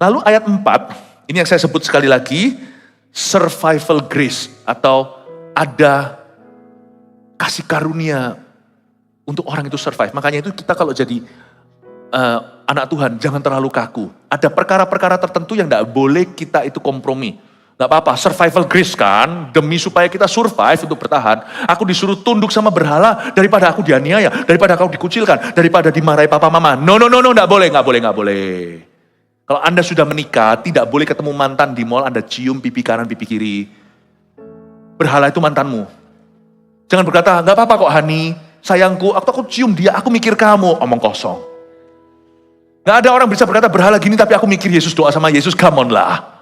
Lalu ayat 4, ini yang saya sebut sekali lagi, survival grace, atau ada kasih karunia untuk orang itu survive. Makanya itu kita kalau jadi anak Tuhan, jangan terlalu kaku. Ada perkara-perkara tertentu yang tidak boleh kita itu kompromi. Gak apa-apa, survival grace kan, demi supaya kita survive untuk bertahan. Aku disuruh tunduk sama berhala daripada aku dianiaya, daripada aku dikucilkan, daripada dimarahi papa mama. No, gak boleh. Kalau Anda sudah menikah, tidak boleh ketemu mantan di mall, Anda cium pipi kanan, pipi kiri. Berhala itu mantanmu. Jangan berkata, gak apa-apa kok Hani, sayangku, aku cium dia, aku mikir kamu. Omong kosong. Gak ada orang bisa berkata, berhala gini tapi aku mikir Yesus, doa sama Yesus, come on lah.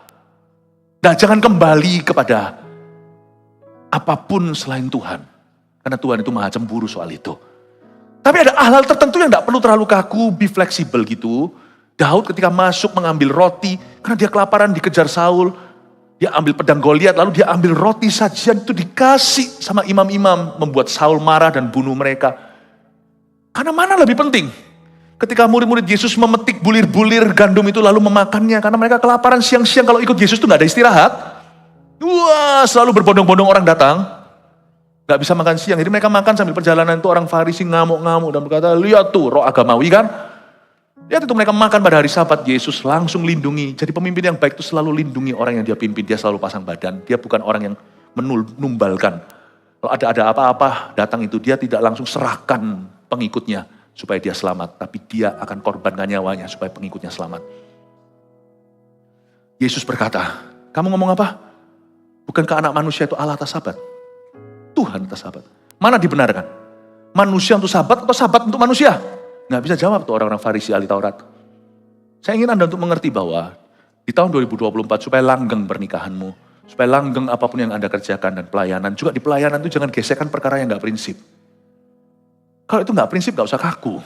Nah, jangan kembali kepada apapun selain Tuhan. Karena Tuhan itu maha cemburu soal itu. Tapi ada hal-hal tertentu yang tidak perlu terlalu kaku, be fleksibel gitu. Daud ketika masuk mengambil roti, karena dia kelaparan dikejar Saul. Dia ambil pedang Goliat, lalu dia ambil roti sajian itu dikasih sama imam-imam. Membuat Saul marah dan bunuh mereka. Karena mana lebih penting? Ketika murid-murid Yesus memetik bulir-bulir gandum itu lalu memakannya. Karena mereka kelaparan siang-siang, kalau ikut Yesus itu gak ada istirahat. Wah, selalu berbondong-bondong orang datang. Gak bisa makan siang, jadi mereka makan sambil perjalanan itu orang Farisi ngamuk-ngamuk dan berkata, lihat tuh roh agamawi kan. Lihat itu mereka makan pada hari Sabat, Yesus langsung lindungi. Jadi pemimpin yang baik itu selalu lindungi orang yang dia pimpin, dia selalu pasang badan. Dia bukan orang yang menumbalkan. Kalau ada apa-apa datang itu, dia tidak langsung serahkan pengikutnya supaya dia selamat, tapi dia akan korbankan nyawanya supaya pengikutnya selamat. Yesus berkata, kamu ngomong apa? Bukankah anak manusia itu Allah atas Sabat? Tuhan atas Sabat. Mana dibenarkan? Manusia untuk Sabat atau Sabat untuk manusia? Nggak bisa jawab tuh orang-orang Farisi ahli Taurat. Saya ingin Anda untuk mengerti bahwa di tahun 2024 supaya langgeng pernikahanmu, supaya langgeng apapun yang Anda kerjakan dan pelayanan, juga di pelayanan itu jangan gesekkan perkara yang nggak prinsip. Kalau itu nggak prinsip, nggak usah kaku.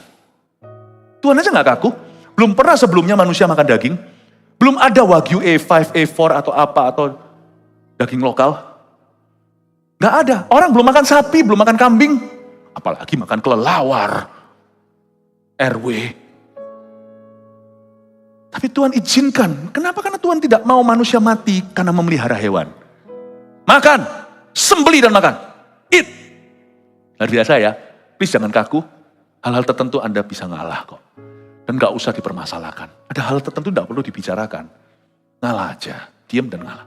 Tuhan aja nggak kaku. Belum pernah sebelumnya manusia makan daging. Belum ada Wagyu A5, A4 atau apa, atau daging lokal. Nggak ada. Orang belum makan sapi, belum makan kambing. Apalagi makan kelelawar. RW. Tapi Tuhan izinkan. Kenapa? Karena Tuhan tidak mau manusia mati karena memelihara hewan. Makan, sembeli dan makan. Eat. Luar biasa ya. Please jangan kaku. Hal-hal tertentu Anda bisa ngalah kok. Dan gak usah dipermasalahkan. Ada hal tertentu gak perlu dibicarakan. Ngalah aja. Diam dan ngalah.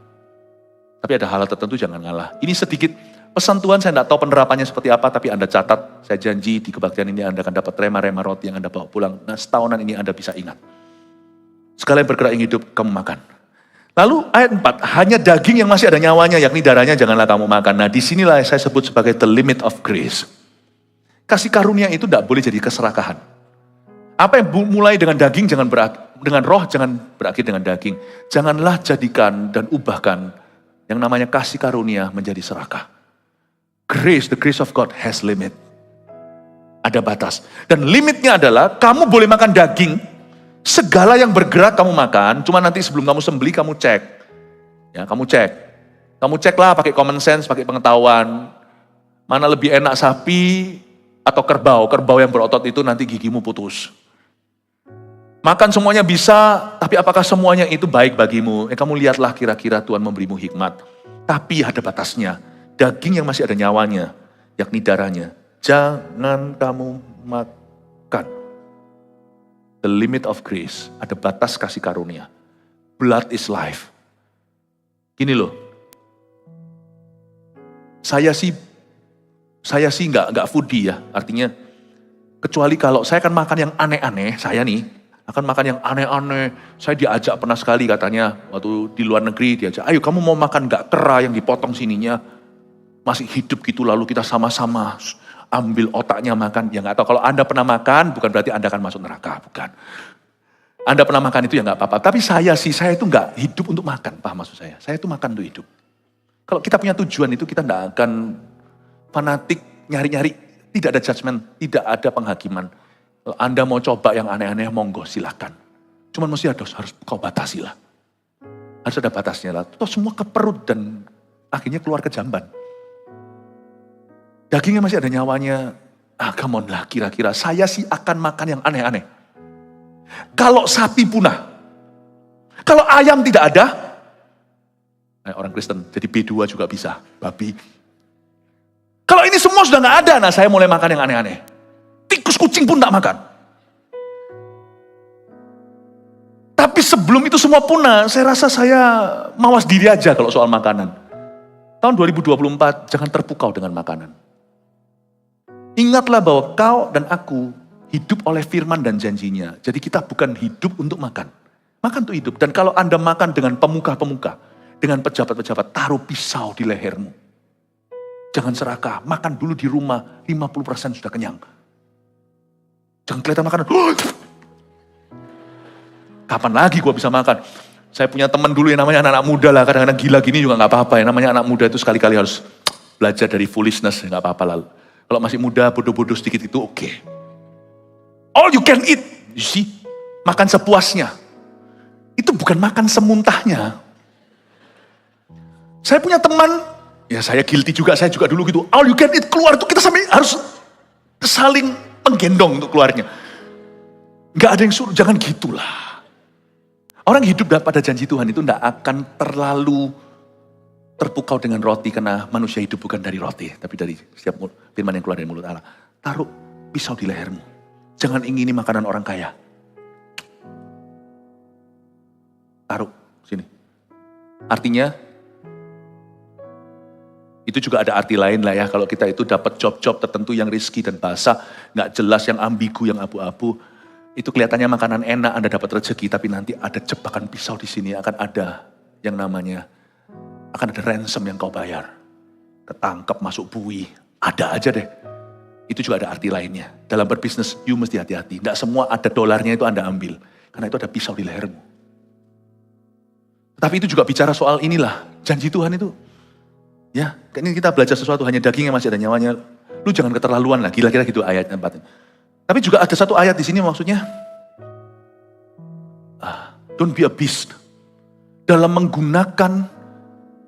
Tapi ada hal tertentu jangan ngalah. Ini sedikit pesan Tuhan, saya gak tahu penerapannya seperti apa, tapi Anda catat. Saya janji di kebaktian ini Anda akan dapat rema-rema roti yang Anda bawa pulang. Nah, setahunan ini Anda bisa ingat. Segala yang bergerak yang hidup, kamu makan. Lalu ayat 4, hanya daging yang masih ada nyawanya, yakni darahnya janganlah kamu makan. Nah, disinilah saya sebut sebagai the limit of grace. Kasih karunia itu tidak boleh jadi keserakahan. Apa yang mulai dengan daging, jangan dengan roh, jangan berakhir dengan daging. Janganlah jadikan dan ubahkan yang namanya kasih karunia menjadi serakah. Grace, the grace of God has limit. Ada batas. Dan limitnya adalah, kamu boleh makan daging, segala yang bergerak kamu makan, cuma nanti sebelum kamu sembeli kamu cek. Ya, kamu cek. Kamu ceklah pakai common sense, pakai pengetahuan. Mana lebih enak sapi atau kerbau. Kerbau yang berotot itu nanti gigimu putus. Makan semuanya bisa, tapi apakah semuanya itu baik bagimu? Kamu lihatlah kira-kira Tuhan memberimu hikmat. Tapi ada batasnya. Daging yang masih ada nyawanya, yakni darahnya, jangan kamu makan. The limit of grace, ada batas kasih karunia. Blood is life. Gini loh, saya sih nggak foodie ya, artinya kecuali kalau saya akan makan yang aneh-aneh, saya nih akan makan yang aneh-aneh. Saya diajak pernah sekali katanya waktu di luar negeri diajak, ayo kamu mau makan nggak kera yang dipotong sininya masih hidup gitu, lalu kita sama-sama ambil otaknya makan. Ya nggak tahu, kalau Anda pernah makan bukan berarti Anda akan masuk neraka, bukan. Anda pernah makan itu ya nggak apa-apa. Tapi saya itu nggak hidup untuk makan, paham maksud saya? Saya itu makan untuk hidup. Kalau kita punya tujuan itu kita nggak akan fanatik nyari-nyari, tidak ada judgement, tidak ada penghakiman. Kalau Anda mau coba yang aneh-aneh, monggo silakan. Cuman mesti harus kau batasi lah. Harus ada batasnya lah. Toh semua ke perut dan akhirnya keluar ke jamban. Dagingnya masih ada nyawanya. Come on lah, kira-kira saya sih akan makan yang aneh-aneh. Kalau sapi punah, kalau ayam tidak ada, orang Kristen jadi B2 juga bisa, babi. Kalau ini semua sudah nggak ada, nah saya mulai makan yang aneh-aneh. Tikus kucing pun tak makan. Tapi sebelum itu semua punah, saya rasa saya mawas diri aja kalau soal makanan. Tahun 2024, jangan terpukau dengan makanan. Ingatlah bahwa kau dan aku hidup oleh firman dan janjinya. Jadi kita bukan hidup untuk makan. Makan untuk hidup. Dan kalau Anda makan dengan pemuka-pemuka, dengan pejabat-pejabat, taruh pisau di lehermu. Jangan serakah, makan dulu di rumah, 50% sudah kenyang. Jangan kelihatan makanan. Kapan lagi gua bisa makan? Saya punya teman dulu yang namanya anak-anak muda lah, kadang-kadang gila gini juga gak apa-apa ya. Namanya anak muda itu sekali-kali harus belajar dari foolishness, gak apa-apa lalu. Kalau masih muda, bodoh-bodoh sedikit itu oke. All you can eat, you see. Makan sepuasnya. Itu bukan makan semuntahnya. Saya punya teman, ya saya guilty juga, saya juga dulu gitu. All you can eat keluar itu kita sampai harus saling menggendong untuk keluarnya. Gak ada yang suruh, jangan gitulah. Orang hidup pada janji Tuhan itu gak akan terlalu terpukau dengan roti, karena manusia hidup bukan dari roti, tapi dari setiap firman yang keluar dari mulut Allah. Taruh pisau di lehermu. Jangan ingini makanan orang kaya. Taruh sini. Artinya, itu juga ada arti lain lah ya. Kalau kita itu dapat job-job tertentu yang risky dan basah, gak jelas, yang ambigu, yang abu-abu. Itu kelihatannya makanan enak, Anda dapat rezeki, tapi nanti ada jebakan pisau di sini, akan ada yang namanya akan ada ransom yang kau bayar. Ketangkep masuk bui. Ada aja deh. Itu juga ada arti lainnya. Dalam berbisnis, you mesti hati-hati. Tidak semua ada dolarnya itu Anda ambil. Karena itu ada pisau di lehermu. Tapi itu juga bicara soal inilah. Janji Tuhan itu. Ya, ini kita belajar sesuatu, hanya daging yang masih ada nyawanya. Lu jangan keterlaluan lah. Gila-gila gitu ayat 4. Tapi juga ada satu ayat di sini maksudnya. Don't be a beast. Dalam menggunakan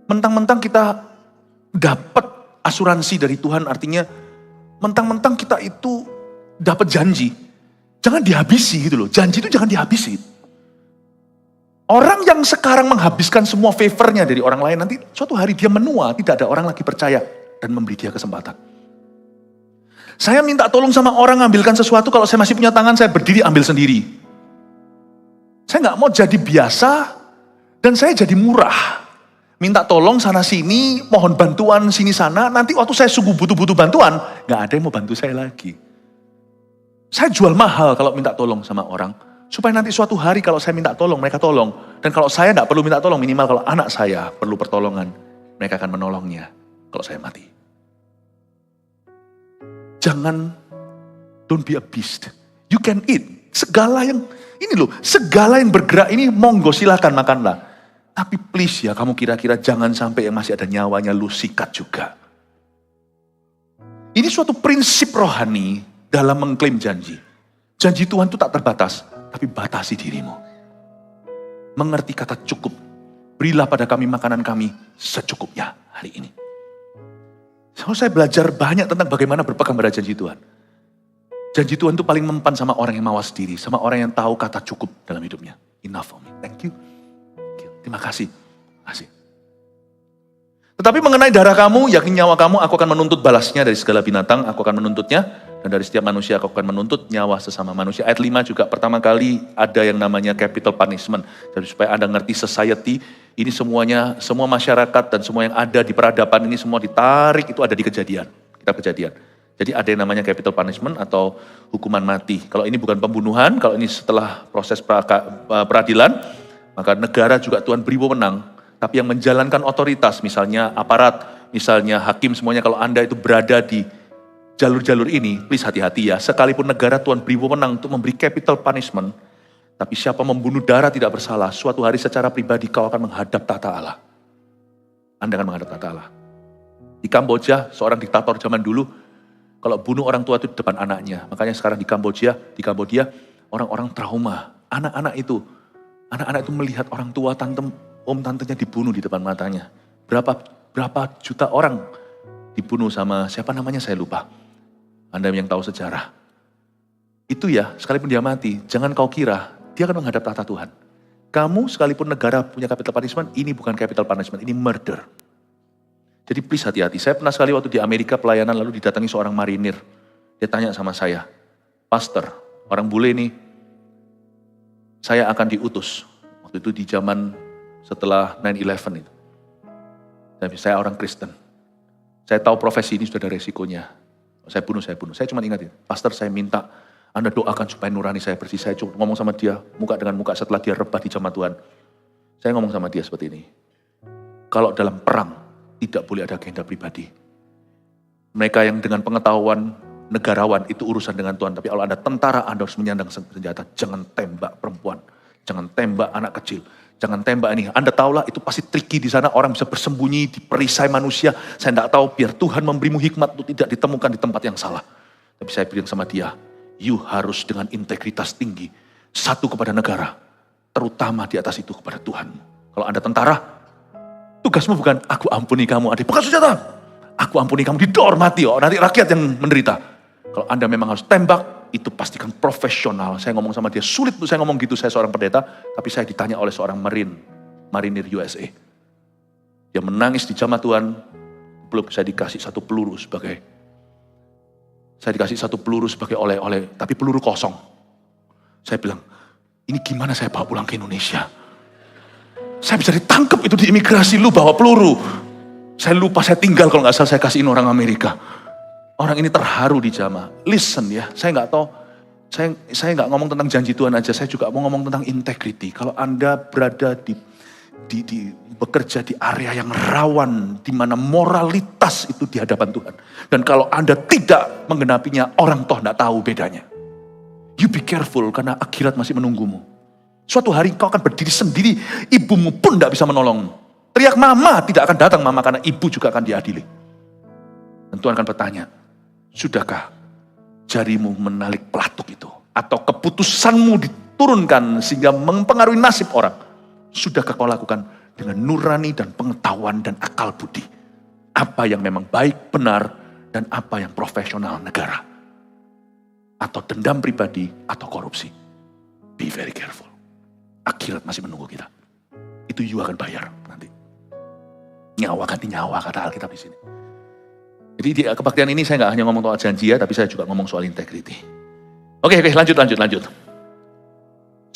mentang-mentang kita dapat asuransi dari Tuhan, artinya mentang-mentang kita itu dapat janji, jangan dihabisi gitu loh. Janji itu jangan dihabisi. Orang yang sekarang menghabiskan semua favornya dari orang lain, nanti suatu hari dia menua, tidak ada orang lagi percaya dan memberi dia kesempatan. Saya minta tolong sama orang ngambilkan sesuatu, kalau saya masih punya tangan, saya berdiri ambil sendiri. Saya nggak mau jadi biasa, dan saya jadi murah. Minta tolong sana sini, mohon bantuan sini sana, nanti waktu saya sungguh butuh bantuan, nggak ada yang mau bantu saya lagi. Saya jual mahal kalau minta tolong sama orang, supaya nanti suatu hari kalau saya minta tolong, mereka tolong. Dan kalau saya nggak perlu minta tolong, minimal kalau anak saya perlu pertolongan, mereka akan menolongnya kalau saya mati. Jangan, don't be a beast. You can eat. Segala yang bergerak ini monggo silakan makanlah. Tapi please ya, kamu kira-kira jangan sampai yang masih ada nyawanya lu sikat juga. Ini suatu prinsip rohani dalam mengklaim janji. Janji Tuhan itu tak terbatas, tapi batasi dirimu. Mengerti kata cukup. Berilah pada kami makanan kami secukupnya hari ini. So, saya belajar banyak tentang bagaimana berpegang pada janji Tuhan. Janji Tuhan itu paling mempan sama orang yang mawas diri, sama orang yang tahu kata cukup dalam hidupnya. Enough for me. Thank you. Terima kasih. Tetapi mengenai darah kamu, yakni nyawa kamu, aku akan menuntut balasnya dari segala binatang, aku akan menuntutnya, dan dari setiap manusia aku akan menuntut nyawa sesama manusia. Ayat 5 juga pertama kali ada yang namanya capital punishment. Jadi supaya Anda ngerti society, ini semuanya, semua masyarakat dan semua yang ada di peradaban ini semua ditarik, itu ada di Kejadian, kitab Kejadian. Jadi ada yang namanya capital punishment atau hukuman mati. Kalau ini bukan pembunuhan, kalau ini setelah proses peradilan, maka negara juga Tuhan beri wewenang. Tapi yang menjalankan otoritas, misalnya aparat, misalnya hakim, semuanya kalau Anda itu berada di jalur-jalur ini, please hati-hati ya. Sekalipun negara Tuhan beri wewenang untuk memberi capital punishment, tapi siapa membunuh darah tidak bersalah, suatu hari secara pribadi kau akan menghadap tahta Allah. Anda akan menghadap tahta Allah. Di Kamboja, seorang diktator zaman dulu, kalau bunuh orang tua itu di depan anaknya. Makanya sekarang di Kamboja, orang-orang trauma. Anak-anak itu melihat orang tua, tantenya dibunuh di depan matanya. Berapa juta orang dibunuh sama, siapa namanya saya lupa. Anda yang tahu sejarah. Itu ya, sekalipun dia mati, jangan kau kira dia akan menghadap tahta Tuhan. Kamu sekalipun negara punya capital punishment, ini bukan capital punishment, ini murder. Jadi please hati-hati. Saya pernah sekali waktu di Amerika pelayanan lalu didatangi seorang marinir. Dia tanya sama saya, Pastor, orang bule ini, saya akan diutus. Waktu itu di zaman setelah 9/11 itu. Tapi saya orang Kristen. Saya tahu profesi ini sudah ada resikonya. Saya bunuh. Saya cuma ingat itu. Pastor, saya minta Anda doakan supaya nurani saya bersih. Saya cuma ngomong sama dia, muka dengan muka setelah dia rebah di jamaah Tuhan. Saya ngomong sama dia seperti ini. Kalau dalam perang, tidak boleh ada agenda pribadi. Mereka yang dengan pengetahuan negarawan itu urusan dengan Tuhan. Tapi kalau Anda tentara, Anda harus menyandang senjata. Jangan tembak perempuan. Jangan tembak anak kecil. Jangan tembak ini. Anda tahulah itu pasti tricky di sana. Orang bisa bersembunyi di perisai manusia. Saya tidak tahu, biar Tuhan memberimu hikmat untuk tidak ditemukan di tempat yang salah. Tapi saya bilang sama dia, you harus dengan integritas tinggi. Satu kepada negara. Terutama di atas itu kepada Tuhan. Kalau Anda tentara, tugasmu bukan aku ampuni kamu adik. Bukan senjata. Aku ampuni kamu, dihormati. Nanti rakyat yang menderita. Kalau Anda memang harus tembak, itu pastikan profesional. Saya ngomong sama dia, sulit untuk saya ngomong gitu, saya seorang pendeta, tapi saya ditanya oleh seorang marinir USA. Dia menangis di jamaah Tuhan, belum saya dikasih satu peluru sebagai oleh-oleh, tapi peluru kosong. Saya bilang, ini gimana saya bawa pulang ke Indonesia? Saya bisa ditangkap itu di imigrasi, lu bawa peluru. Saya lupa, saya tinggal kalau nggak salah saya kasihin orang Amerika. Orang ini terharu di jamaah. Listen ya, saya nggak tahu, saya nggak ngomong tentang janji Tuhan aja, saya juga mau ngomong tentang integrity. Kalau Anda berada bekerja di area yang rawan, di mana moralitas itu di hadapan Tuhan. Dan kalau Anda tidak menggenapinya, orang toh nggak tahu bedanya. You be careful, karena akhirat masih menunggumu. Suatu hari kau akan berdiri sendiri, ibumu pun tidak bisa menolongmu. Teriak mama, tidak akan datang mama, karena ibu juga akan diadili. Dan Tuhan akan bertanya, sudahkah jarimu menalik pelatuk itu? Atau keputusanmu diturunkan sehingga mempengaruhi nasib orang? Sudahkah kau lakukan dengan nurani dan pengetahuan dan akal budi? Apa yang memang baik, benar, dan apa yang profesional negara? Atau dendam pribadi, atau korupsi? Be very careful. Akhirat masih menunggu kita. Itu you akan bayar nanti. Nyawa ganti nyawa kata Alkitab di sini. Jadi di kebaktian ini saya nggak hanya ngomong soal janji ya, tapi saya juga ngomong soal integrity. Oke, lanjut.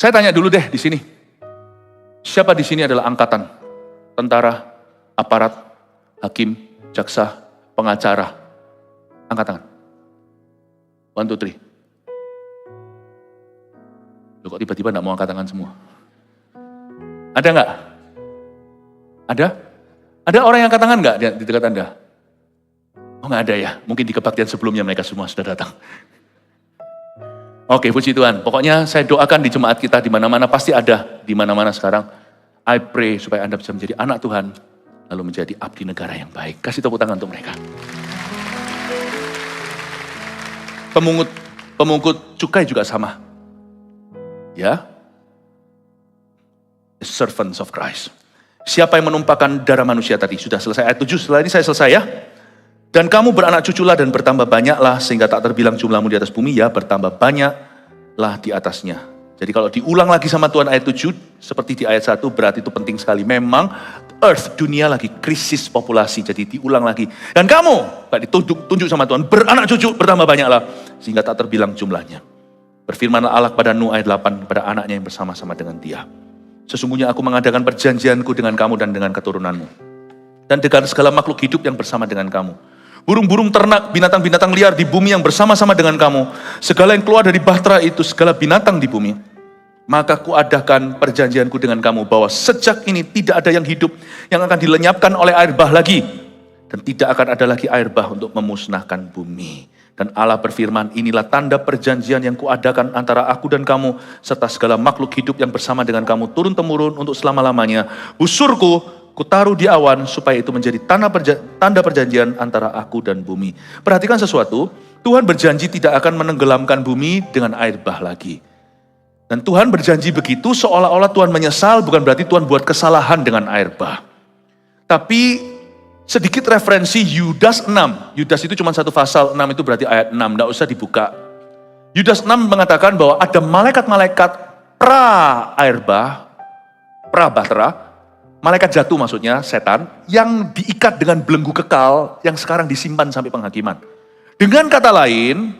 Saya tanya dulu deh di sini. Siapa di sini adalah angkatan? Tentara, aparat, hakim, jaksa, pengacara. Angkat tangan. 1, 2, 3. Loh, kok tiba-tiba gak mau angkat tangan semua? Ada nggak? Ada? Ada orang yang angkat tangan nggak di dekat Anda? Oh nggak ada ya? Mungkin di kebaktian sebelumnya mereka semua sudah datang. Oke, puji Tuhan. Pokoknya saya doakan di jemaat kita di mana-mana pasti ada di mana-mana sekarang. I pray supaya Anda bisa menjadi anak Tuhan, lalu menjadi abdi negara yang baik. Kasih tepuk tangan untuk mereka. Pemungut cukai juga sama. Ya. The servants of Christ. Siapa yang menumpahkan darah manusia tadi? Sudah selesai ayat 7. Setelah ini saya selesai ya. Dan kamu beranak cuculah dan bertambah banyaklah sehingga tak terbilang jumlahmu di atas bumi, ya bertambah banyaklah di atasnya. Jadi kalau diulang lagi sama Tuhan ayat 7, seperti di ayat 1 berarti itu penting sekali. Memang earth, dunia lagi krisis populasi, jadi diulang lagi. Dan kamu, ditunjuk sama Tuhan, beranak cucu bertambah banyaklah sehingga tak terbilang jumlahnya. Berfirmanlah Allah kepada Nuh ayat 8 kepada anaknya yang bersama-sama dengan dia. Sesungguhnya aku mengadakan perjanjianku dengan kamu dan dengan keturunanmu. Dan dengan segala makhluk hidup yang bersama dengan kamu. Burung-burung ternak, binatang-binatang liar di bumi yang bersama-sama dengan kamu. Segala yang keluar dari bahtera itu, segala binatang di bumi. Maka kuadakan perjanjianku dengan kamu bahwa sejak ini tidak ada yang hidup yang akan dilenyapkan oleh air bah lagi. Dan tidak akan ada lagi air bah untuk memusnahkan bumi. Dan Allah berfirman, inilah tanda perjanjian yang kuadakan antara aku dan kamu, serta segala makhluk hidup yang bersama dengan kamu turun-temurun untuk selama-lamanya. Busurku kutaruh di awan supaya itu menjadi tanda perjanjian antara aku dan bumi. Perhatikan sesuatu, Tuhan berjanji tidak akan menenggelamkan bumi dengan air bah lagi. Dan Tuhan berjanji begitu seolah-olah Tuhan menyesal, bukan berarti Tuhan buat kesalahan dengan air bah. Tapi sedikit referensi Yudas 6. Yudas itu cuma satu pasal, 6 itu berarti ayat 6, tidak usah dibuka. Yudas 6 mengatakan bahwa ada malaikat-malaikat pra bahtera, malaikat jatuh maksudnya, setan, yang diikat dengan belenggu kekal, yang sekarang disimpan sampai penghakiman. Dengan kata lain,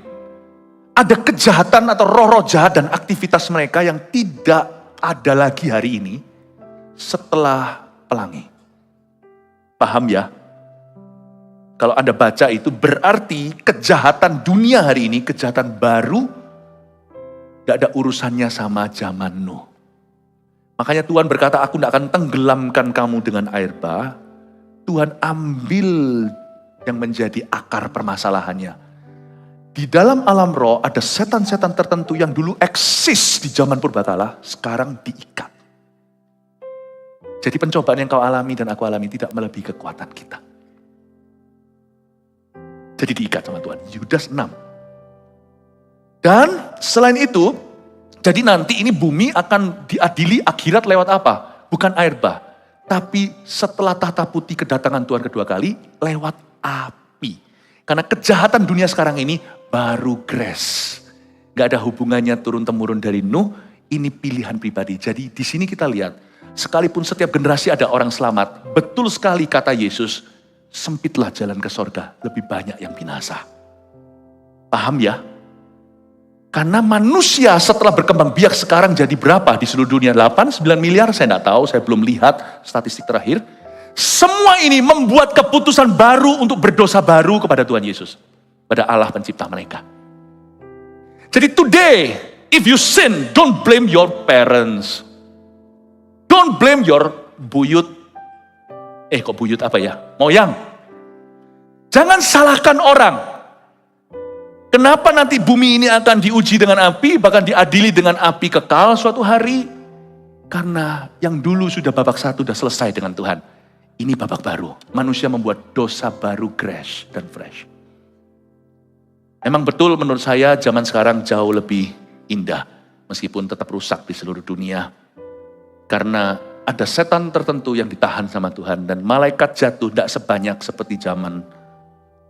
ada kejahatan atau roh-roh jahat dan aktivitas mereka yang tidak ada lagi hari ini, setelah pelangi. Paham ya? Kalau Anda baca itu berarti kejahatan dunia hari ini, kejahatan baru, tidak ada urusannya sama zaman Nuh. Makanya Tuhan berkata, aku tidak akan tenggelamkan kamu dengan air bah. Tuhan ambil yang menjadi akar permasalahannya. Di dalam alam roh ada setan-setan tertentu yang dulu eksis di zaman purbakala, sekarang diikat. Jadi pencobaan yang kau alami dan aku alami tidak melebihi kekuatan kita. Jadi diikat sama Tuhan. Yudas 6. Dan selain itu, jadi nanti ini bumi akan diadili akhirat lewat apa? Bukan air bah. Tapi setelah tahta putih kedatangan Tuhan kedua kali, lewat api. Karena kejahatan dunia sekarang ini baru grace. Gak ada hubungannya turun-temurun dari Nuh, ini pilihan pribadi. Jadi di sini kita lihat, sekalipun setiap generasi ada orang selamat, betul sekali kata Yesus, sempitlah jalan ke sorga, lebih banyak yang binasa. Paham ya? Karena manusia setelah berkembang biak sekarang jadi berapa di seluruh dunia? 8, 9 miliar, saya tidak tahu, saya belum lihat statistik terakhir. Semua ini membuat keputusan baru untuk berdosa baru kepada Tuhan Yesus. Pada Allah pencipta mereka. Jadi today, if you sin, don't blame your parents. Don't blame your buyut. Kok buyut apa ya? Moyang. Jangan salahkan orang. Kenapa nanti bumi ini akan diuji dengan api, bahkan diadili dengan api kekal suatu hari? Karena yang dulu sudah babak satu sudah selesai dengan Tuhan. Ini babak baru. Manusia membuat dosa baru grace dan fresh. Memang betul menurut saya zaman sekarang jauh lebih indah. Meskipun tetap rusak di seluruh dunia. Karena ada setan tertentu yang ditahan sama Tuhan. Dan malaikat jatuh tidak sebanyak seperti zaman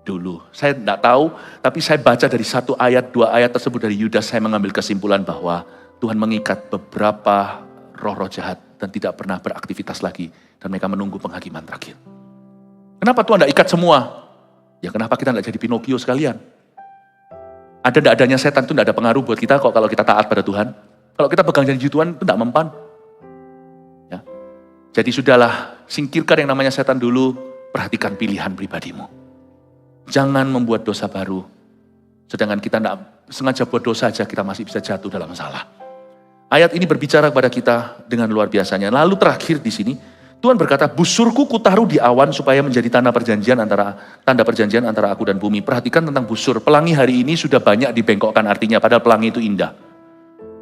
dulu. Saya tidak tahu, tapi saya baca dari 1 ayat, 2 ayat tersebut dari Yudas, saya mengambil kesimpulan bahwa Tuhan mengikat beberapa roh-roh jahat dan tidak pernah beraktivitas lagi. Dan mereka menunggu penghakiman terakhir. Kenapa Tuhan tidak ikat semua? Ya kenapa kita tidak jadi Pinocchio sekalian? Ada tidak adanya setan itu tidak ada pengaruh buat kita kok kalau kita taat pada Tuhan. Kalau kita pegang janji Tuhan itu tidak mempan. Ya. Jadi sudahlah, singkirkan yang namanya setan dulu, perhatikan pilihan pribadimu. Jangan membuat dosa baru. Sedangkan kita tidak sengaja buat dosa aja, kita masih bisa jatuh dalam salah. Ayat ini berbicara kepada kita dengan luar biasanya. Lalu terakhir di sini, Tuhan berkata, busurku kutaruh di awan supaya menjadi tanda perjanjian antara aku dan bumi. Perhatikan tentang busur. Pelangi hari ini sudah banyak dibengkokkan artinya, padahal pelangi itu indah.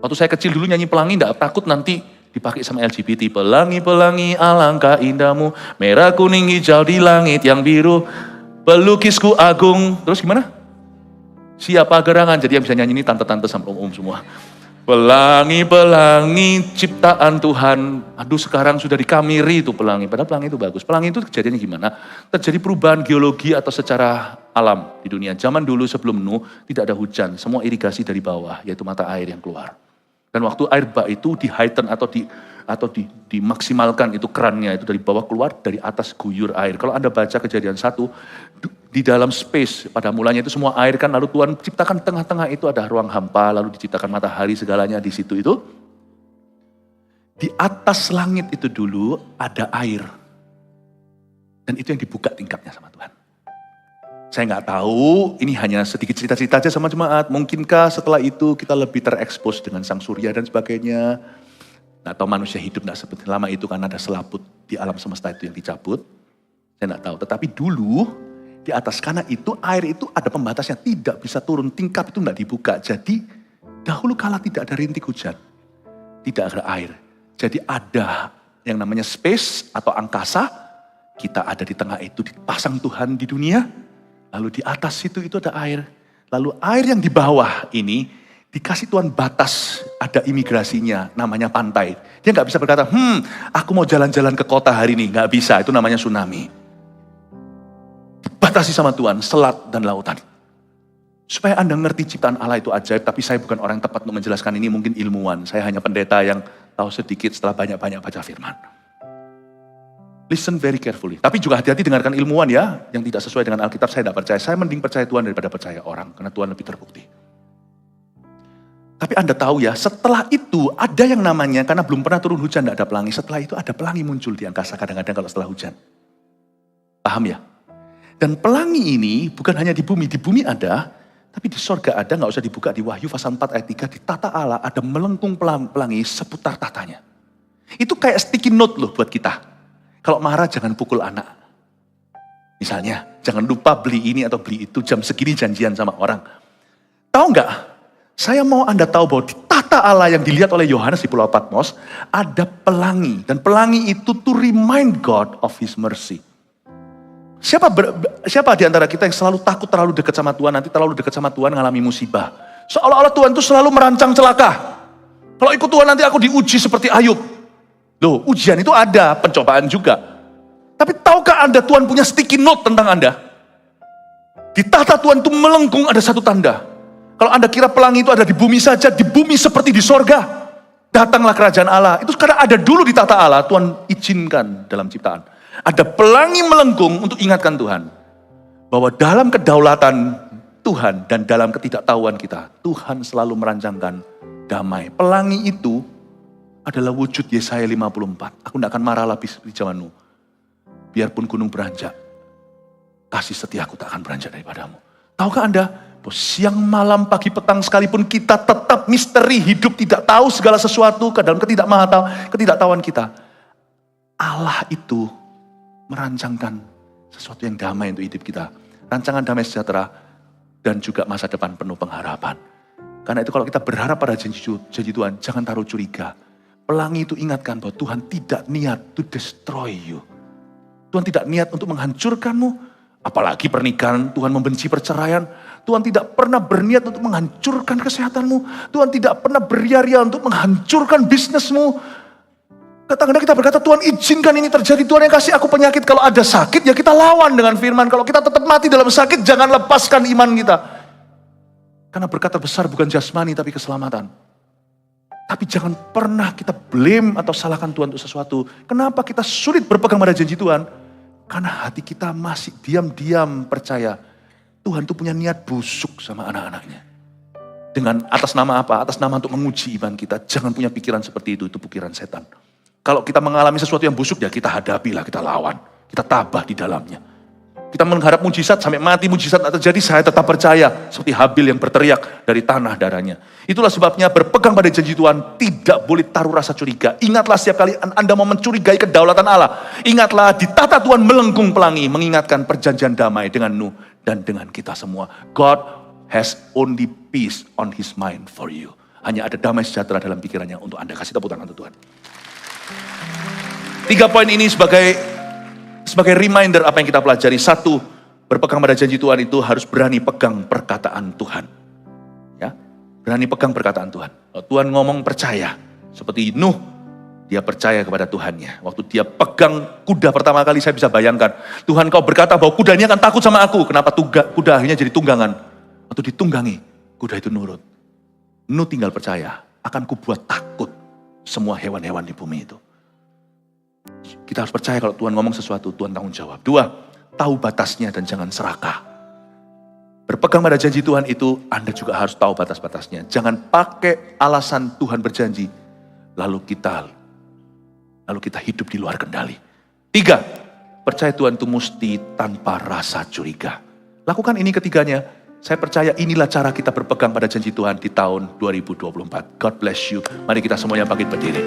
Waktu saya kecil dulu nyanyi pelangi, tidak takut nanti dipakai sama LGBT. Pelangi-pelangi alangkah indahmu, merah kuning hijau di langit yang biru, pelukisku agung. Terus gimana? Siapa gerangan? Jadi yang bisa nyanyi ini tante-tante sampai umum semua. Pelangi-pelangi ciptaan Tuhan. Aduh sekarang sudah dikamiri itu pelangi. Padahal pelangi itu bagus. Pelangi itu kejadiannya gimana? Terjadi perubahan geologi atau secara alam di dunia. Zaman dulu sebelum Nuh tidak ada hujan. Semua irigasi dari bawah, yaitu mata air yang keluar. Dan waktu air bah itu di-heighten atau dimaksimalkan itu kerannya itu dari bawah keluar, dari atas guyur air. Kalau Anda baca Kejadian 1, di dalam space pada mulanya itu semua air kan, lalu Tuhan ciptakan tengah-tengah itu ada ruang hampa, lalu diciptakan matahari segalanya di situ itu. Di atas langit itu dulu ada air. Dan itu yang dibuka tingkapnya sama Tuhan. Saya nggak tahu, ini hanya sedikit cerita-cerita aja sama jemaat. Mungkinkah setelah itu kita lebih terekspos dengan sang surya dan sebagainya. Atau manusia hidup nggak seperti lama itu karena ada selaput di alam semesta itu yang dicabut. Saya nggak tahu, tetapi dulu di atas karena itu air itu ada pembatasnya, tidak bisa turun, tingkap itu nggak dibuka. Jadi dahulu kala tidak ada rintik hujan, tidak ada air. Jadi ada yang namanya space atau angkasa, kita ada di tengah itu, dipasang Tuhan di dunia, lalu di atas itu ada air. Lalu air yang di bawah ini dikasih Tuhan batas, ada imigrasinya, namanya pantai. Dia nggak bisa berkata, aku mau jalan-jalan ke kota hari ini, nggak bisa, itu namanya tsunami. Dibatasi sama Tuhan, selat dan lautan. Supaya Anda ngerti ciptaan Allah itu ajaib, tapi saya bukan orang yang tepat untuk menjelaskan ini, mungkin ilmuwan. Saya hanya pendeta yang tahu sedikit setelah banyak-banyak baca firman. Listen very carefully. Tapi juga hati-hati dengarkan ilmuwan ya, yang tidak sesuai dengan Alkitab, saya tidak percaya. Saya mending percaya Tuhan daripada percaya orang, karena Tuhan lebih terbukti. Tapi Anda tahu ya, setelah itu ada yang namanya, karena belum pernah turun hujan, tidak ada pelangi. Setelah itu ada pelangi muncul di angkasa kadang-kadang kalau setelah hujan. Paham ya? Dan pelangi ini bukan hanya di bumi ada, tapi di sorga ada, nggak usah dibuka di Wahyu pasal 4 ayat 3, di tata Allah ada melengkung pelangi seputar tatanya. Itu kayak sticky note loh buat kita. Kalau marah jangan pukul anak. Misalnya, jangan lupa beli ini atau beli itu, jam segini janjian sama orang. Tahu nggak? Saya mau Anda tahu bahwa di tata Allah yang dilihat oleh Yohanes di Pulau Patmos, ada pelangi. Dan pelangi itu to remind God of His mercy. Siapa di antara kita yang selalu takut terlalu dekat sama Tuhan, nanti terlalu dekat sama Tuhan ngalami musibah. Seolah-olah Tuhan itu selalu merancang celaka. Kalau ikut Tuhan nanti aku diuji seperti Ayub. Loh, ujian itu ada, pencobaan juga. Tapi tahukah Anda Tuhan punya sticky note tentang Anda? Di tata Tuhan itu melengkung ada satu tanda. Kalau Anda kira pelangi itu ada di bumi saja, di bumi seperti di sorga. Datanglah kerajaan Allah. Itu karena ada dulu di tata Allah, Tuhan izinkan dalam ciptaan. Ada pelangi melengkung untuk ingatkan Tuhan. Bahwa dalam kedaulatan Tuhan dan dalam ketidaktahuan kita, Tuhan selalu merancangkan damai. Pelangi itu adalah wujud Yesaya 54. Aku tidak akan marah lagi di zamanmu. Biarpun gunung beranjak, kasih setiaku tak akan beranjak daripadamu. Tahukah Anda? Siang, malam, pagi, petang sekalipun kita tetap misteri hidup, tidak tahu segala sesuatu ke dalam ketidaktahuan kita. Allah itu merancangkan sesuatu yang damai untuk hidup kita. Rancangan damai sejahtera dan juga masa depan penuh pengharapan. Karena itu kalau kita berharap pada janji Tuhan, jangan taruh curiga. Pelangi itu ingatkan bahwa Tuhan tidak niat to destroy you. Tuhan tidak niat untuk menghancurkanmu. Apalagi pernikahan, Tuhan membenci perceraian. Tuhan tidak pernah berniat untuk menghancurkan kesehatanmu. Tuhan tidak pernah beria-ria untuk menghancurkan bisnismu. Kadang-kadang kita berkata, Tuhan izinkan ini terjadi. Tuhan yang kasih aku penyakit. Kalau ada sakit, ya kita lawan dengan firman. Kalau kita tetap mati dalam sakit, jangan lepaskan iman kita. Karena berkat terbesar bukan jasmani, tapi keselamatan. Tapi jangan pernah kita blame atau salahkan Tuhan untuk sesuatu. Kenapa kita sulit berpegang pada janji Tuhan? Karena hati kita masih diam-diam percaya Tuhan itu punya niat busuk sama anak-anaknya. Dengan atas nama apa? Atas nama untuk menguji iman kita. Jangan punya pikiran seperti itu pikiran setan. Kalau kita mengalami sesuatu yang busuk, ya kita hadapilah, kita lawan. Kita tabah di dalamnya. Kita mengharap mujizat, sampai mati mujizat tak terjadi, saya tetap percaya. Seperti Habil yang berteriak dari tanah darahnya. Itulah sebabnya berpegang pada janji Tuhan, tidak boleh taruh rasa curiga. Ingatlah setiap kali Anda mau mencurigai kedaulatan Allah. Ingatlah di tata Tuhan melengkung pelangi, mengingatkan perjanjian damai dengan Nuh dan dengan kita semua. God has only peace on his mind for you. Hanya ada damai sejahtera dalam pikirannya untuk Anda. Kasih tepuk tangan untuk Tuhan. 3 poin ini sebagai reminder apa yang kita pelajari. 1, berpegang pada janji Tuhan itu harus berani pegang perkataan Tuhan. Ya, berani pegang perkataan Tuhan. Kalau Tuhan ngomong percaya. Seperti Nuh, dia percaya kepada Tuhannya. Waktu dia pegang kuda pertama kali, saya bisa bayangkan. Tuhan, kau berkata bahwa kuda ini akan takut sama aku. Kenapa kuda akhirnya jadi tunggangan? Waktu ditunggangi, kuda itu nurut. Nuh tinggal percaya, akan kubuat takut semua hewan-hewan di bumi itu. Kita harus percaya kalau Tuhan ngomong sesuatu, Tuhan tanggung jawab. 2, tahu batasnya dan jangan serakah. Berpegang pada janji Tuhan itu, Anda juga harus tahu batas-batasnya. Jangan pakai alasan Tuhan berjanji, lalu kita hidup di luar kendali. 3, percaya Tuhan itu mesti tanpa rasa curiga. Lakukan ini ketiganya. Saya percaya inilah cara kita berpegang pada janji Tuhan di tahun 2024. God bless you. Mari kita semuanya bangkit berdiri.